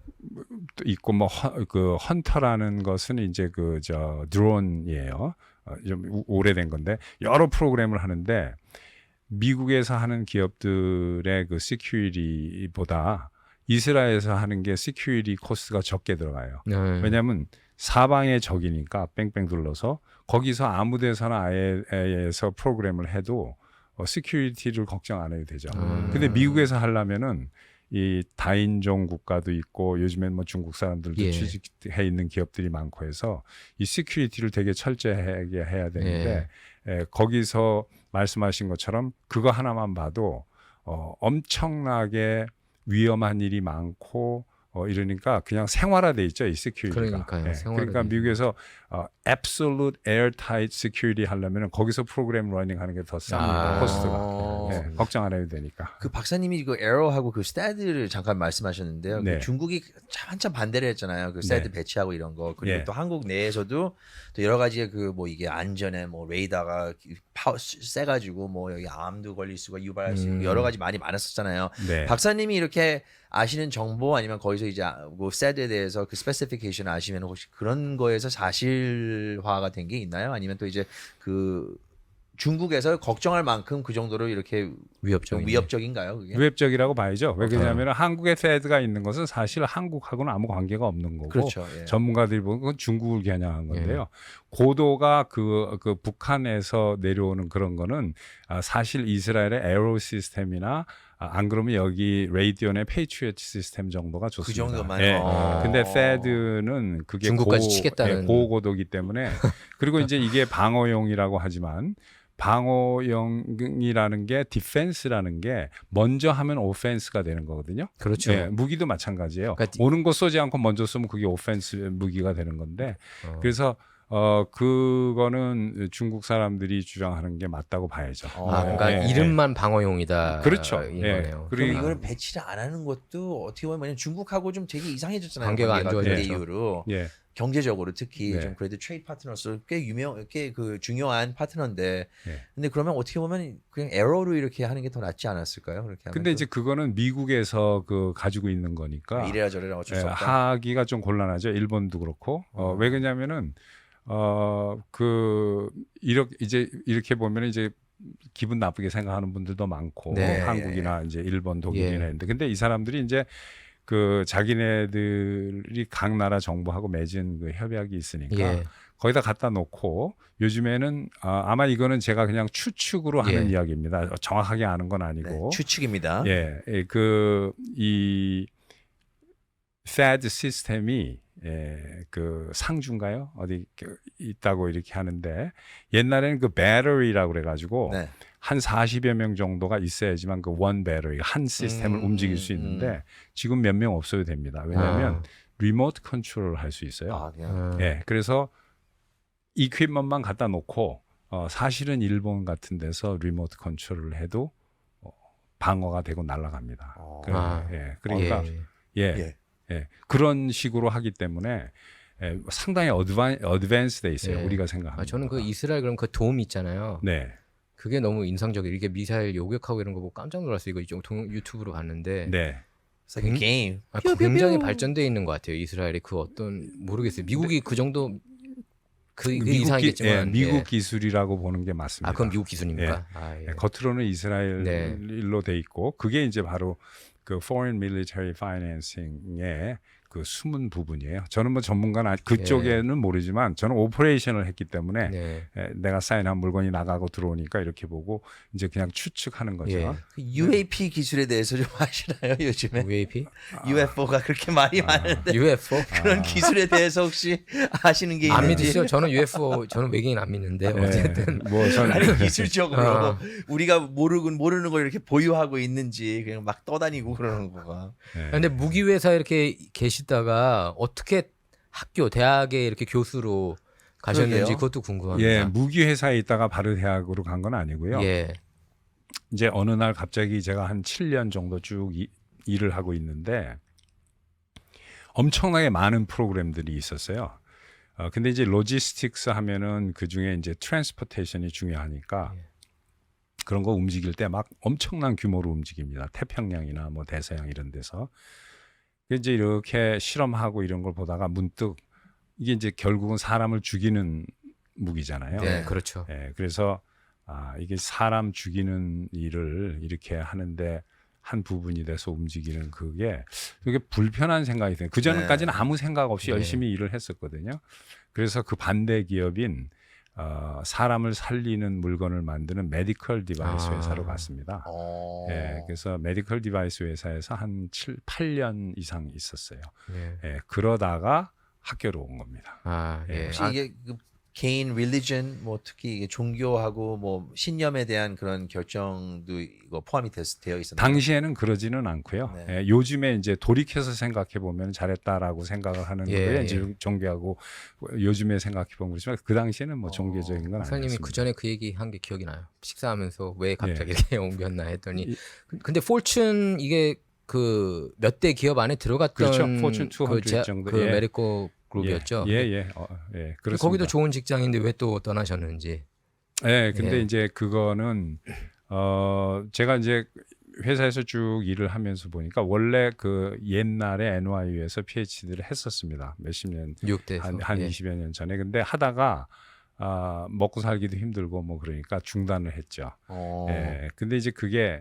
S3: 또 있고 뭐 그 헌터라는 것은 이제 그 저 드론이에요. 좀 오래된 건데 여러 프로그램을 하는데 미국에서 하는 기업들의 그 시큐리티보다 이스라엘에서 하는 게 시큐리티 코스트가 적게 들어가요.
S1: 네.
S3: 왜냐하면 사방에 적이니까 뺑뺑 둘러서 거기서 아무 데서나 아예에서 프로그램을 해도 시큐리티를 걱정 안 해도 되죠. 근데 미국에서 하려면은 이 다인종 국가도 있고 요즘엔 뭐 중국 사람들도
S1: 예.
S3: 취직해 있는 기업들이 많고 해서 이 시큐리티를 되게 철저하게 해야 되는데 거기서 말씀하신 것처럼 그거 하나만 봐도 엄청나게 위험한 일이 많고 이러니까 그냥 생활화돼 있죠, 이 시큐리티가.
S1: 그러니까요, 생활화돼
S3: 그러니까 미국에서 absolute airtight security 하려면 거기서 프로그램 러닝하는 게 더 쌉니다. 코스트가. 네, 걱정 안 해도 되니까.
S2: 그 박사님이 그 에러하고 그 스태드를 잠깐 말씀하셨는데요.
S3: 네.
S2: 그 중국이 한참 반대를 했잖아요. 그 스태드
S3: 네.
S2: 배치하고 이런 거. 그리고
S3: 예.
S2: 또 한국 내에서도 또 여러 가지 그 뭐 이게 안전에 뭐 레이더가 세가지고 뭐 여기 암도 걸릴 수가 유발할 수 있고 여러 가지 말이 많았었잖아요.
S3: 네.
S2: 박사님이 이렇게 아시는 정보 아니면 거기서 이제 뭐 스태드에 대해서 그 스페시피케이션 아시면 혹시 그런 거에서 사실화가 된 게 있나요? 아니면 또 이제 그 중국에서 걱정할 만큼 그 정도로 이렇게 좀
S1: 위협적인.
S2: 위협적인가요? 그게?
S3: 위협적이라고 봐야죠. 왜 그러냐면 한국의 패드가 있는 것은 사실 한국하고는 아무 관계가 없는 거고
S2: 그렇죠. 예.
S3: 전문가들이 보면 그건 중국을 겨냥한 건데요. 고도가 그 북한에서 내려오는 그런 거는 사실 이스라엘의 에로 시스템이나 안 그러면 여기 레이디언의 페이트리어트 시스템 정도가 좋습니다.
S2: 그 정도만.
S3: 예. 근데 패드는 그게
S1: 중국까지 치겠다는.
S3: 고고도기 때문에 그리고 이제 이게 방어용이라고 하지만 방어용이라는 게 디펜스라는 게 먼저 하면 오펜스가 되는 거거든요.
S1: 그렇죠.
S3: 예, 무기도 마찬가지예요.
S1: 그러니까
S3: 오는 거 쏘지 않고 먼저 쏘면 그게 오펜스 무기가 되는 건데 그래서 그거는 중국 사람들이 주장하는 게 맞다고 봐야죠.
S1: 그러니까
S3: 예,
S1: 이름만 방어용이다.
S3: 그렇죠.
S1: 인
S3: 예.
S1: 거네요.
S2: 그럼
S3: 그리고
S2: 이걸 배치를 안 하는 것도 어떻게 보면 왜냐면 중국하고 좀 되게 이상해졌잖아요.
S1: 관계가 안
S2: 그때
S1: 좋아졌죠.
S2: 이후로
S3: 예.
S2: 경제적으로 특히
S3: 네.
S2: 좀 그래도 트레이드 파트너로서 꽤 그 중요한 파트너인데
S3: 네.
S2: 근데 그러면 어떻게 보면 그냥 에러로 이렇게 하는 게 더 낫지 않았을까요? 그렇게 하면
S3: 근데
S2: 또
S3: 이제 그거는 미국에서 그 가지고 있는 거니까
S2: 이래라 저래라 어쩔 수
S3: 예,
S2: 없다.
S3: 하기가 좀 곤란하죠. 일본도 그렇고. 왜 그러냐면은 그 이렇게 보면 이제 기분 나쁘게 생각하는 분들도 많고
S1: 네.
S3: 한국이나 이제 일본, 독일이나
S1: 예.
S3: 했는데 근데 이 사람들이 이제 그 자기네들이 각 나라 정부하고 맺은 그 협약이 있으니까
S1: 예.
S3: 거기다 갖다 놓고 요즘에는 아마 이거는 제가 그냥 추측으로 하는
S1: 예.
S3: 이야기입니다. 정확하게 아는 건
S2: 네,
S3: 아니고.
S2: 추측입니다.
S3: 예, 그 이 THAAD 시스템이 그 상주인가요? 어디 있다고 이렇게 하는데 옛날에는 그 배터리라고 그래가지고
S2: 네.
S3: 한 40여 명 정도가 있어야지만 그 원 배터리 한 시스템을 움직일 수 있는데 지금 몇 명 없어도 됩니다. 왜냐하면 리모트 컨트롤을 할 수 있어요.
S2: 아, 그냥.
S3: 예, 그래서 이퀴먼만 갖다 놓고 사실은 일본 같은 데서 리모트 컨트롤을 해도 방어가 되고 날아갑니다. 그러니까
S1: 예.
S3: 그런 식으로 하기 때문에 상당히 어드밴스돼 있어요.
S1: 예.
S3: 우리가 생각하는.
S1: 저는 그
S3: 것보다.
S1: 이스라엘 그럼 그 돔 있잖아요.
S3: 네,
S1: 그게 너무 인상적이에요. 이게 미사일 요격하고 이런 거 보고 깜짝 놀랐어요. 이거 좀 유튜브로 봤는데
S3: 네.
S2: It's like a game.
S1: 굉장히 발전돼 있는 것 같아요. 이스라엘이 그 어떤 모르겠어요. 미국이 그 정도 그 이상이겠지만
S3: 미국
S1: 예.
S3: 기술이라고 보는 게 맞습니다.
S1: 아 그건 미국 기술입니까?
S3: 겉으로는 이스라엘로
S1: 네.
S3: 돼 있고 그게 이제 바로 그 Foreign Military Financing의 그 숨은 부분이에요. 저는 뭐 전문가는 그쪽에는 모르지만 저는 오퍼레이션을 했기 때문에
S1: 네.
S3: 내가 사인한 물건이 나가고 들어오니까 이렇게 보고 이제 그냥 추측하는 거죠.
S1: 예.
S2: 그 UAP 기술에 대해서 좀 아시나요 요즘에?
S1: UAP?
S2: UFO가 그렇게 말이 많은데
S1: UFO?
S2: 그런 기술에 대해서 혹시 아시는 게
S1: 안
S2: 있는지?
S1: 믿으시죠? 저는 UFO 저는 외계인 안 믿는데 어쨌든
S3: 뭐 저는
S2: 아니 기술적으로
S1: 어.
S2: 우리가 모르는 걸 이렇게 보유하고 있는지 그냥 막 떠다니고 그러는 거가.
S1: 근데 무기 회사에 이렇게 계시다가 어떻게 학교 대학에 이렇게 교수로 가셨는지
S2: 그러게요.
S1: 그것도 궁금합니다.
S3: 예, 무기 회사에 있다가 바로 대학으로 간 건 아니고요.
S1: 예.
S3: 이제 어느 날 갑자기 제가 한 7년 정도 쭉 일을 하고 있는데 엄청나게 많은 프로그램들이 있었어요. 근데 이제 로지스틱스 하면은 그 중에 이제 트랜스포테이션이 중요하니까 그런 거 움직일 때 막 엄청난 규모로 움직입니다. 태평양이나 뭐 대서양 이런 데서. 이제 이렇게 실험하고 이런 걸 보다가 문득 이게 이제 결국은 사람을 죽이는 무기잖아요.
S1: 네, 그렇죠.
S3: 그래서 이게 사람 죽이는 일을 이렇게 하는데 한 부분이 돼서 움직이는 그게 불편한 생각이 들어요. 그 전까지는 아무 생각 없이
S1: 네.
S3: 열심히 일을 했었거든요. 그래서 그 반대 기업인 사람을 살리는 물건을 만드는 메디컬 디바이스 회사로 갔습니다. 그래서 메디컬 디바이스 회사에서 한 8년 이상 있었어요. 그러다가 학교로 온 겁니다.
S2: 혹시 이게 그 개인 릴리전 뭐 특히 이게 종교하고 뭐 신념에 대한 그런 결정도 이거 포함이 되어 있었나요?
S3: 당시에는 그러지는 않고요. 요즘에 이제 돌이켜서 생각해 보면 잘했다라고 생각을 하는 거예요. 이제 종교하고 요즘에 생각해 보면 그렇지만 그 당시에는 뭐 종교적인 건 아니었습니다.
S1: 목사님이 그 전에 그 얘기 한 게 기억이 나요. 식사하면서 왜 갑자기 이렇게 옮겼나 했더니 근데 폴춘 이게 그 몇 대 기업 안에 들어갔던
S3: 그렇죠. 포춘 200 정도.
S1: 그 메디코 그룹이었죠.
S3: 그렇습니다.
S1: 거기도 좋은 직장인데 왜 또 떠나셨는지.
S3: 근데 이제 그거는 제가 이제 회사에서 쭉 일을 하면서 보니까 원래 그 옛날에 NYU에서 PhD를 했었습니다. 몇십 년,
S1: 뉴욕대에서
S3: 한 20여 년 전에. 근데 하다가 먹고 살기도 힘들고 뭐 그러니까 중단을 했죠. 근데 이제 그게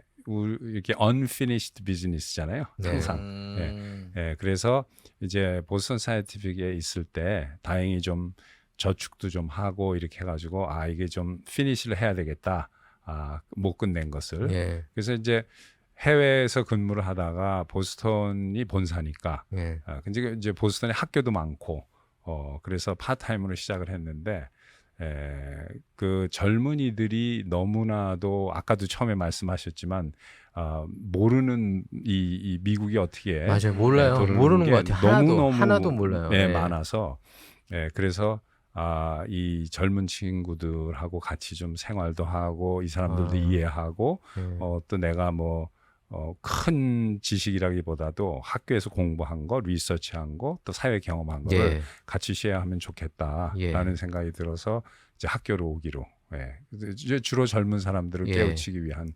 S3: 이렇게 unfinished business잖아요. 항상. 그래서 이제 보스턴 사이언티픽에 있을 때 다행히 좀 저축도 좀 하고 이렇게 해가지고 이게 좀 피니시를 해야 되겠다. 못 끝낸 것을. 그래서 이제 해외에서 근무를 하다가 보스턴이 본사니까. 근데 이제 보스턴에 학교도 많고, 그래서 파트타임으로 시작을 했는데. 그 젊은이들이 너무나도 아까도 처음에 말씀하셨지만 모르는 이 미국이 어떻게
S1: 맞아요. 몰라요. 모르는 것 같아요. 하나도 몰라요.
S3: 많아서 그래서 이 젊은 친구들하고 같이 좀 생활도 하고 이 사람들도 이해하고 또 내가 뭐 큰 지식이라기보다도 학교에서 공부한 거, 리서치한 거, 또 사회 경험한 거를 같이 쉐어하면 좋겠다라는 생각이 들어서 이제 학교로 오기로. 이제 주로 젊은 사람들을 깨우치기 위한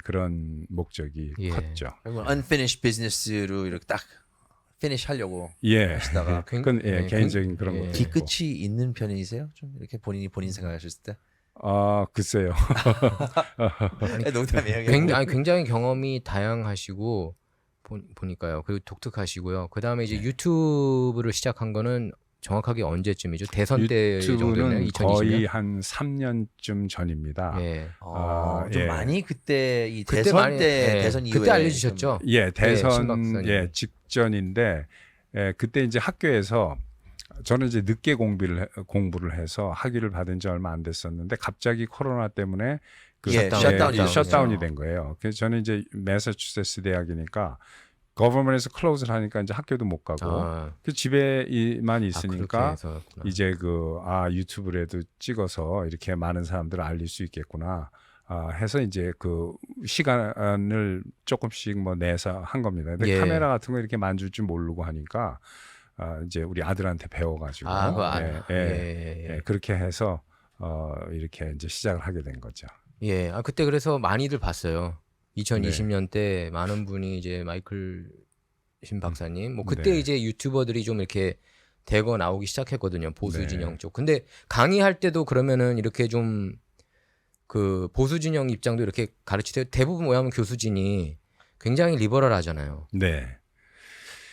S3: 그런 목적이 컸죠.
S2: unfinished business로 이렇게 딱 finish 하려고 하시다가
S3: 그건 개인적인 그런 거.
S2: 뒤끝이 있는 편이세요? 좀 이렇게 본인 생각하셨을 때?
S3: 글쎄요.
S2: 농담이에요.
S1: 굉장히 경험이 다양하시고 보니까요. 그리고 독특하시고요. 그 다음에 이제 유튜브를 시작한 거는 정확하게 언제쯤이죠? 대선 때 정도였나요? 2020년?
S3: 거의 한 3년쯤 전입니다.
S2: 좀 많이 그때 이 대선 때 대선 이후에
S1: 그때 알려주셨죠?
S3: 대선 직전인데 예, 그때 이제 학교에서 저는 이제 늦게 공부를 해서 학위를 받은 지 얼마 안 됐었는데 갑자기 코로나 때문에 그
S2: 예,
S3: 셧다운이 된 거예요. 그래서 저는 이제 매사추세츠 대학이니까 거버먼에서 클로즈를 하니까 이제 학교도 못 가고 그 집에만 있으니까 이제 유튜브에도 찍어서 이렇게 많은 사람들을 알릴 수 있겠구나. 해서 이제 그 시간을 조금씩 뭐 내서 한 겁니다. 근데
S1: 예.
S3: 카메라 같은 거 이렇게 만질 줄 모르고 하니까 이제 우리 아들한테 배워가지고 그렇게 해서 이렇게 이제 시작을 하게 된 거죠.
S1: 예, 그때 그래서 많이들 봤어요. 2020년 때 많은 분이 이제 마이클 신 박사님, 뭐 그때
S3: 네.
S1: 이제 유튜버들이 좀 이렇게 대거 나오기 시작했거든요. 보수
S3: 네.
S1: 진영 쪽. 근데 강의할 때도 그러면은 이렇게 좀 그 보수 진영 입장도 이렇게 가르치되 대부분 뭐냐면 교수진이 굉장히 리버럴하잖아요.
S3: 네.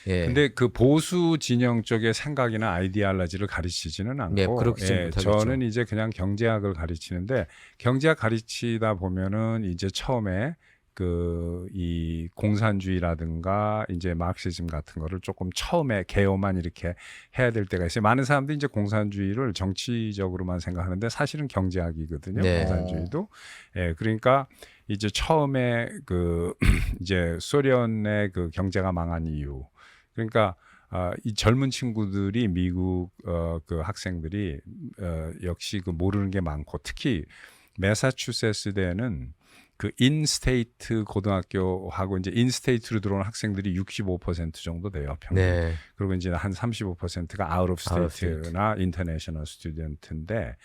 S1: 예.
S3: 근데 그 보수 진영 쪽의 생각이나 아이디올로지를 가르치지는 않고,
S1: 네, 그렇게 못하겠죠.
S3: 저는 이제 그냥 경제학을 가르치는데 경제학 가르치다 보면은 이제 처음에 이 공산주의라든가 이제 마르크시즘 같은 거를 조금 처음에 개요만 이렇게 해야 될 때가 있어요. 많은 사람들이 이제 공산주의를 정치적으로만 생각하는데 사실은 경제학이거든요.
S1: 네.
S3: 공산주의도. 예, 그러니까 이제 처음에 이제 소련의 그 경제가 망한 이유. 그러니까 이 젊은 친구들이 미국 그 학생들이 역시 그 모르는 게 많고 특히 매사추세츠대는 그 인스테이트 고등학교하고 이제 인스테이트로 들어오는 학생들이 65% 정도 돼요. 평균.
S1: 네.
S3: 그리고 이제 한 35%가 아웃 오브 스테이트나 인터내셔널 스튜던트인데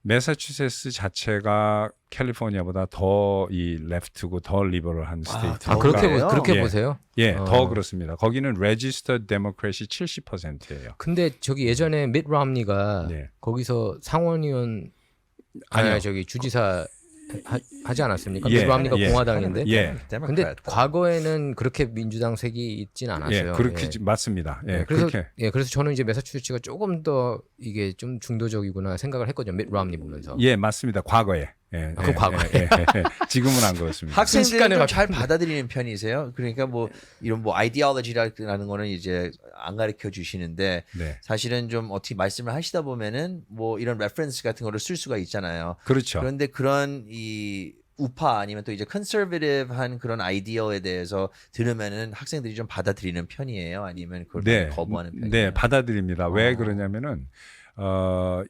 S3: 매사추세츠 자체가 캘리포니아보다 더 이 레프트고 더 리버럴한 스테이트가
S1: 그렇게
S3: 예.
S1: 보세요?
S3: 예, 더 그렇습니다. 거기는 레지스터드 데모크래시 70%예요.
S1: 근데 저기 예전에 밋 롬니가
S3: 네.
S1: 거기서 상원의원
S3: 아니요.
S1: 저기 주지사 하지 않았습니까?
S3: 예,
S1: 밋 롬니가
S3: 예.
S1: 공화당인데.
S3: 예.
S1: 근데 과거에는 그렇게 민주당 색이 있진 않았어요.
S3: 예, 그렇게 맞습니다. 예,
S1: 그래서
S3: 그렇게.
S1: 그래서 저는 이제 매사추세츠가 조금 더 이게 좀 중도적이구나 생각을 했거든요. 밋 롬니 보면서.
S3: 예, 맞습니다. 과거에. 예,
S1: 그 과거에.
S3: 지금은 안 그렇습니다.
S2: 학생들은 좀 잘 받아들이는 편이세요? 그러니까 뭐 이런 뭐 아이디올로지라는 거는 이제 안 가르쳐 주시는데
S3: 네.
S2: 사실은 좀 어떻게 말씀을 하시다 보면은 뭐 이런 레퍼런스 같은 거를 쓸 수가 있잖아요.
S3: 그렇죠.
S2: 그런데 그런 이 우파 아니면 또 이제 컨서베티브한 그런 아이디어에 대해서 들으면은 학생들이 좀 받아들이는 편이에요? 아니면 그걸 많이 거부하는 편이에요?
S3: 네, 받아들입니다. 왜 그러냐면은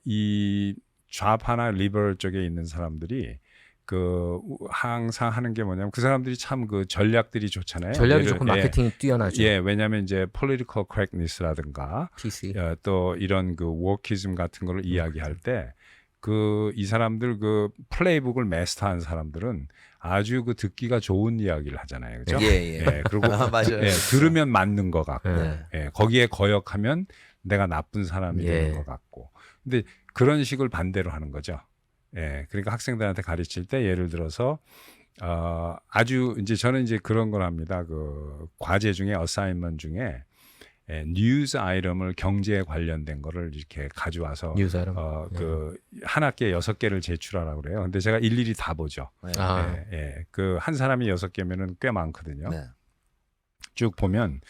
S3: 이 좌파나 리버럴 쪽에 있는 사람들이 항상 하는 게 뭐냐면 그 사람들이 참 그 전략들이 좋잖아요.
S1: 전략이 좋고 마케팅이 뛰어나죠.
S3: 예, 왜냐하면 이제 political correctness라든가
S1: PC.
S3: 또 이런 그 wokeism 같은 걸 이야기할 때 이 사람들 그 플레이북을 마스터한 사람들은 아주 그 듣기가 좋은 이야기를 하잖아요, 그렇죠?
S2: 예.
S3: 그리고
S2: 맞아요.
S3: 예, 들으면 맞는 것 같고,
S1: 네.
S3: 예, 거기에 거역하면 내가 나쁜 사람이 되는 것 같고, 근데 그런 식을 반대로 하는 거죠. 예, 그러니까 학생들한테 가르칠 때 예를 들어서 아주 이제 저는 이제 그런 걸 합니다. 그 과제 중에 어사인먼트 중에 뉴스 아이템을 경제에 관련된 거를 이렇게 가져와서
S1: 뉴스 아이템.
S3: 한 학기에 6개를 제출하라고 그래요. 근데 제가 일일이 다 보죠. 그 한 사람이 6개면은 꽤 많거든요.
S2: 네.
S3: 쭉 보면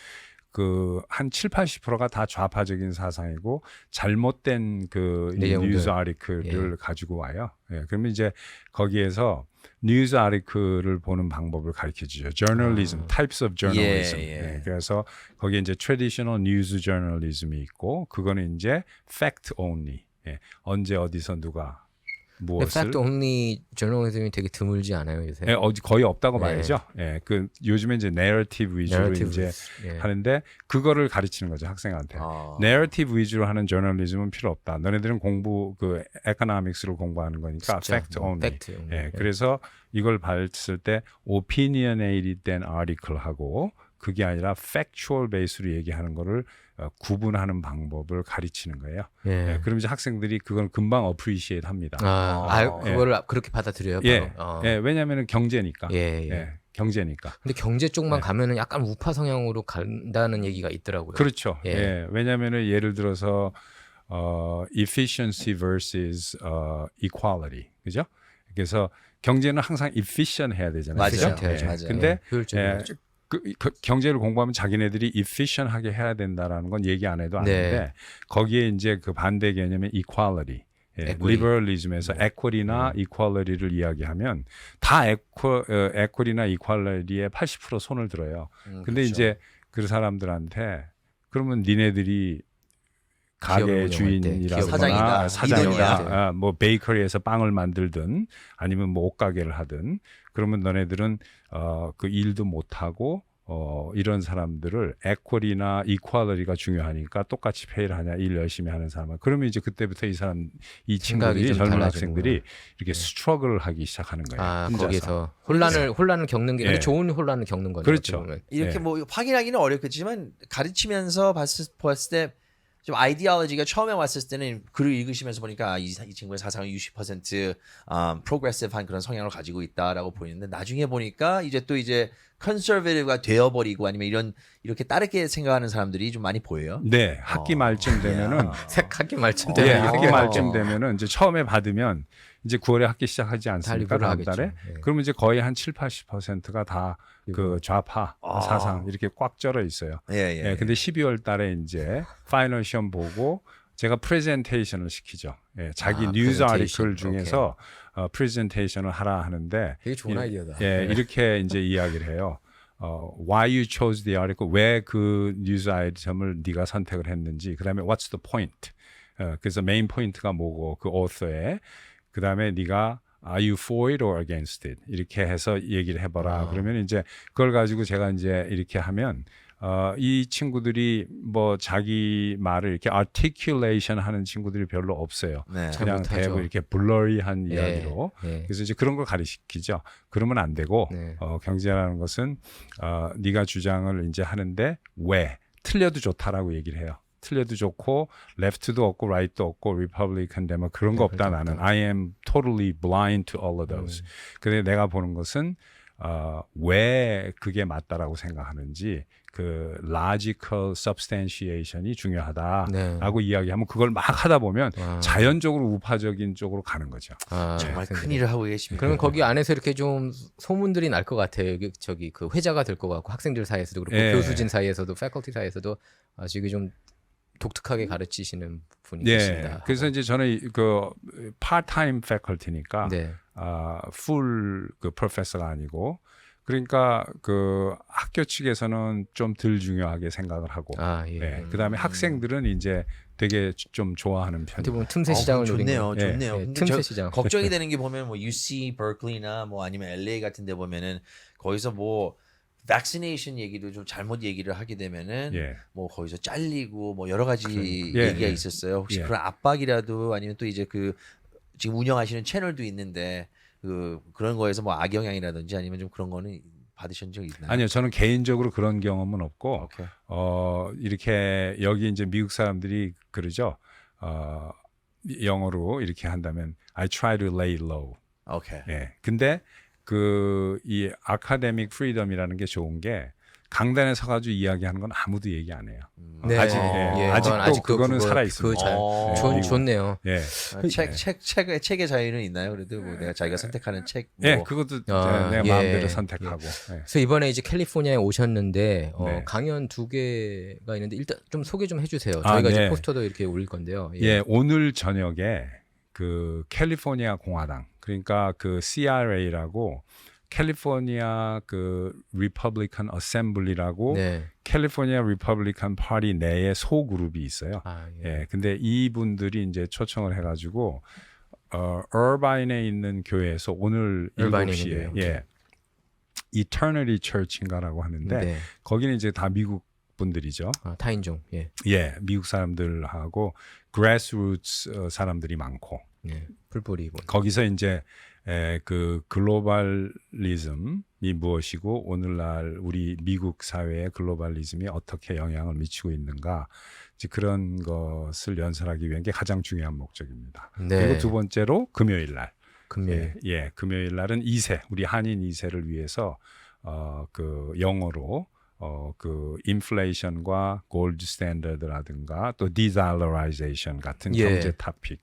S3: 한 70-80%가 다 좌파적인 사상이고 잘못된
S1: 내용들.
S3: 뉴스 아티클을 가지고 와요. 그러면 이제 거기에서 뉴스 아티클을 보는 방법을 가르쳐 주죠. journalism, types of journalism. 그래서 거기에 이제 traditional news journalism이 있고 그거는 이제 fact only. 언제 어디서 누가 무엇을
S1: 팩트 only 저널리즘이 되게 드물지 않아요 요새?
S3: 거의 없다고 봐야죠. 요즘에 이제 narrative 위주로 이제 하는데 그거를 가르치는 거죠 학생한테. narrative 위주로 하는 저널리즘은 필요 없다. 너네들은 economics를 공부하는 거니까 fact only. 그래서 이걸 봤을 때 opinionated article하고 그게 아니라 factual base로 얘기하는 거를 구분하는 방법을 가르치는 거예요. 그럼 이제 학생들이 그걸 금방 appreciate 합니다.
S1: 그거를 그렇게 받아들여요.
S3: 왜냐하면 경제니까. 경제니까.
S1: 근데 경제 쪽만 가면은 약간 우파 성향으로 간다는 얘기가 있더라고요.
S3: 그렇죠. 왜냐하면 예를 들어서 efficiency versus equality, 그죠? 그래서 경제는 항상 efficient 해야 되잖아요.
S2: 맞아요.
S3: 그죠? 근데 그 경제를 공부하면 자기네들이 efficient하게 해야 된다라는 건 얘기 안 해도
S1: 네.
S3: 아는데 거기에 이제 그 반대 개념의 equality,
S1: Equity.
S3: 리버럴리즘에서 equity나 equality를 이야기하면 다 equity나 equality에 80% 손을 들어요. 근데
S2: 그렇죠.
S3: 이제 그 사람들한테 그러면 니네들이
S1: 기업을
S3: 가게
S1: 운영할 때,
S3: 주인이라거나
S2: 사장이다,
S3: 사장이다,
S2: 리더냐.
S3: 뭐 베이커리에서 빵을 만들든 아니면 뭐 옷가게를 하든 그러면 너네들은 그 일도 못 하고 이런 사람들을 에쿼리나 이퀄리티가 중요하니까 똑같이 페이를 하냐, 일 열심히 하는 사람은 그러면 이제 그때부터 이
S1: 생각이
S3: 친구들이
S1: 좀
S3: 젊은
S1: 달라지는구나.
S3: 학생들이 이렇게 스트러글을 하기 시작하는 거예요.
S1: 아,
S3: 혼자서.
S1: 거기서 혼란을 겪는 게 근데
S3: 예.
S1: 좋은 혼란을 겪는 거죠.
S3: 그렇죠.
S1: 어떻게 보면.
S2: 이렇게
S3: 예.
S2: 뭐 확인하기는 어렵겠지만 가르치면서 봤을 때 좀 아이디올로지가 처음에 왔을 때는 글을 읽으시면서 보니까 이 친구의 사상은 60% 프로그레시브한 그런 성향을 가지고 있다라고 보이는데 나중에 보니까 이제 컨서베티브가 되어버리고 아니면 이렇게 다르게 생각하는 사람들이 좀 많이 보여요.
S3: 네, 학기 말쯤 되면은
S1: 색하기 말쯤
S3: 예,
S1: 되면
S3: 학기
S1: 이렇게
S3: 말쯤 되면은 이제 처음에 받으면 이제 9월에 학기 시작하지 않습니까?
S1: 리뷰를
S3: 다음 달에.
S1: 하겠죠. 예.
S3: 그러면 이제 거의 한 70~80%가 다 그 좌파 사상 이렇게 꽉 쩔어 있어요.
S2: 예.
S3: 근데 12월 달에 이제 파이널 시험 보고 제가 프레젠테이션을 시키죠. 예, 자기 뉴스
S1: 프레젠테이션.
S3: 아티클 중에서 프레젠테이션을 하라 하는데
S1: 되게 좋은 아이디어다.
S3: 예, 이렇게 이제 이야기를 해요. Why you chose the article? 왜 그 뉴스 아이템을 네가 선택을 했는지. 그다음에 what's the point? 그래서 메인 포인트가 뭐고 그 author의. 그다음에 네가 Are you for it or against it? 이렇게 해서 얘기를 해봐라. 그러면 이제 그걸 가지고 제가 이제 이렇게 하면 이 친구들이 뭐 자기 말을 이렇게 articulation 하는 친구들이 별로 없어요.
S2: 네.
S1: 잘
S3: 그냥
S1: 못하죠.
S3: 대부분 이렇게 블러리한
S1: 예,
S3: 이야기로.
S1: 예.
S3: 그래서 이제 그런 걸 가르치죠. 그러면 안 되고
S1: 네.
S3: 경제라는 것은 네가 주장을 이제 하는데 왜 틀려도 좋다라고 얘기를 해요. 틀려도 좋고 left도 없고 right도 없고 republican데 뭐 그런 거 없다 나는. I am totally blind to all of those. 근데 내가 보는 것은 왜 그게 맞다라고 생각하는지 그 logical substantiation이 중요하다라고 이야기하면 그걸 막 하다 보면 자연적으로 우파적인 쪽으로 가는 거죠.
S2: 정말
S1: 학생들이.
S2: 큰 일을 하고 계십니다.
S1: 그러면 거기 안에서 이렇게 좀 소문들이 날 것 같아요. 저기 그 회자가 될 것 같고 학생들 사이에서도 그렇고
S3: 예.
S1: 교수진 사이에서도 패컬티 사이에서도 아주 이게 좀 독특하게 가르치시는 분이
S3: 예.
S1: 계십니다.
S3: 그래서 이제 저는 그 part-time faculty니까
S1: 네.
S3: full 그 프로페서가 아니고 그러니까 그 학교 측에서는 좀 덜 중요하게 생각을 하고
S1: 예.
S3: 네. 그다음에 학생들은 이제 되게 좀 좋아하는
S1: 어떻게
S3: 편이에요.
S1: 보면 틈새 시장을 노린
S2: 좋네요.
S1: 거예요.
S2: 좋네요.
S1: 예,
S2: 근데
S1: 틈새
S2: 저
S1: 시장.
S2: 걱정이 되는 게 보면 뭐 UC 버클리나 뭐 아니면 LA 같은 데 보면은 거기서 뭐 vaccination 얘기도 좀 잘못 얘기를 하게 되면은
S3: 예.
S2: 뭐 거기서 잘리고 뭐 여러 가지
S3: 예,
S2: 얘기가
S3: 예.
S2: 있었어요. 혹시
S3: 예.
S2: 그런 압박이라도 아니면 또 이제 그 지금 운영하시는 채널도 있는데 그런 거에서 뭐 악영향이라든지 아니면 좀 그런 거는 받으신 적 있나요?
S3: 아니요, 저는 개인적으로 그런 경험은 없고
S2: 오케이.
S3: 이렇게 여기 이제 미국 사람들이 그러죠. 영어로 이렇게 한다면 I try to lay low.
S2: 오케이.
S3: 예. 근데 그 이 아카데믹 프리덤이라는 게 좋은 게 강단에 서가지고 이야기하는 건 아무도 얘기 안 해요.
S1: 네.
S3: 아직 아직도 그거는 살아 있습니다.
S1: 좋네요.
S3: 예.
S2: 책의 자유는 있나요? 그래도 뭐 내가 자기가 선택하는 책. 뭐.
S3: 예, 그것도 내가
S1: 예.
S3: 마음대로 선택하고. 예.
S1: 그래서 이번에 이제 캘리포니아에 오셨는데
S3: 네.
S1: 강연 2개가 있는데 일단 좀 소개 좀 해주세요. 저희가 이제
S3: 네.
S1: 포스터도 이렇게 올릴 건데요.
S3: 예, 오늘 저녁에 그 캘리포니아 공화당, 그러니까 그 CRA라고 캘리포니아 그 리퍼블리칸 어셈블리라고
S1: 네.
S3: 캘리포니아 리퍼블리칸 파티 내에 소그룹이 있어요. 예, 근데 이분들이 이제 초청을 해가지고 얼바인에 있는 교회에서 오늘
S1: 얼바인에
S3: 7시에
S1: 있는 교회,
S3: 예, Eternity Church인가라고 하는데
S1: 네.
S3: 거기는 이제 다 미국 분들이죠.
S1: 타인종. 예.
S3: 예, 미국 사람들하고 grassroots 사람들이 많고
S1: 풀뿌리.
S3: 거기서 이제 그 글로벌리즘이 무엇이고 오늘날 우리 미국 사회의 글로벌리즘이 어떻게 영향을 미치고 있는가 이제 그런 것을 연설하기 위한 게 가장 중요한 목적입니다.
S1: 네.
S3: 그리고 두 번째로 금요일 날.
S1: 금요일.
S3: 예, 금요일 날은 2세 우리 한인 2세를 위해서 그 영어로 그 인플레이션과 골드 스탠더드라든가 또 디달러라이제이션 같은
S1: 예.
S3: 경제 토픽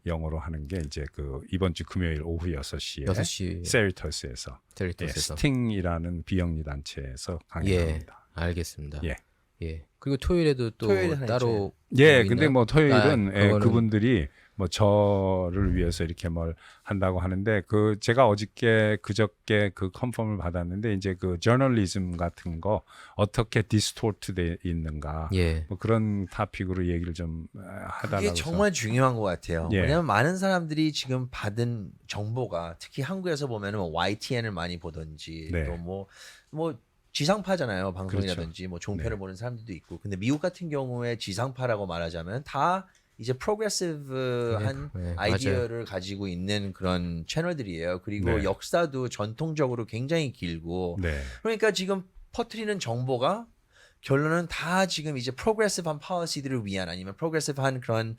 S3: 영어로 하는 게 이제 그 이번 주 금요일 오후 6시에
S1: 6시
S3: 세리터스에서
S1: 테리토스에서.
S3: 스팅이라는 비영리 단체에서 강의합니다.
S1: 알겠습니다.
S3: 예.
S1: 예. 그리고 토요일에도 또
S2: 토요일에 하나
S1: 따로
S3: 예,
S1: 뭐
S3: 근데
S1: 있나요?
S3: 뭐 토요일은
S1: 아,
S3: 예,
S1: 그거는-
S3: 그분들이 뭐 저를 위해서 이렇게 뭘 한다고 하는데 그 제가 그저께 그 컨펌을 받았는데 이제 그 저널리즘 같은 거 어떻게 디스토트돼 있는가
S1: 예.
S3: 뭐 그런 타픽으로 얘기를 좀 하다가
S2: 이게 정말 중요한 것 같아요.
S3: 예.
S2: 왜냐하면 많은 사람들이 지금 받은 정보가 특히 한국에서 보면은 뭐 YTN을 많이 보든지
S3: 네.
S2: 또 뭐 지상파잖아요. 방송이라든지
S3: 그렇죠.
S2: 뭐 종편을
S3: 네.
S2: 보는 사람들도 있고. 근데 미국 같은 경우에 지상파라고 말하자면 다 이제 프로그레시브한
S1: 네,
S2: 아이디어를 가지고 있는 그런 채널들이에요. 그리고
S3: 네.
S2: 역사도 전통적으로 굉장히 길고.
S3: 네.
S2: 그러니까 지금 퍼뜨리는 정보가 결론은 다 지금 이제 프로그레시브한 policy들을 위한 아니면 프로그레시브한 그런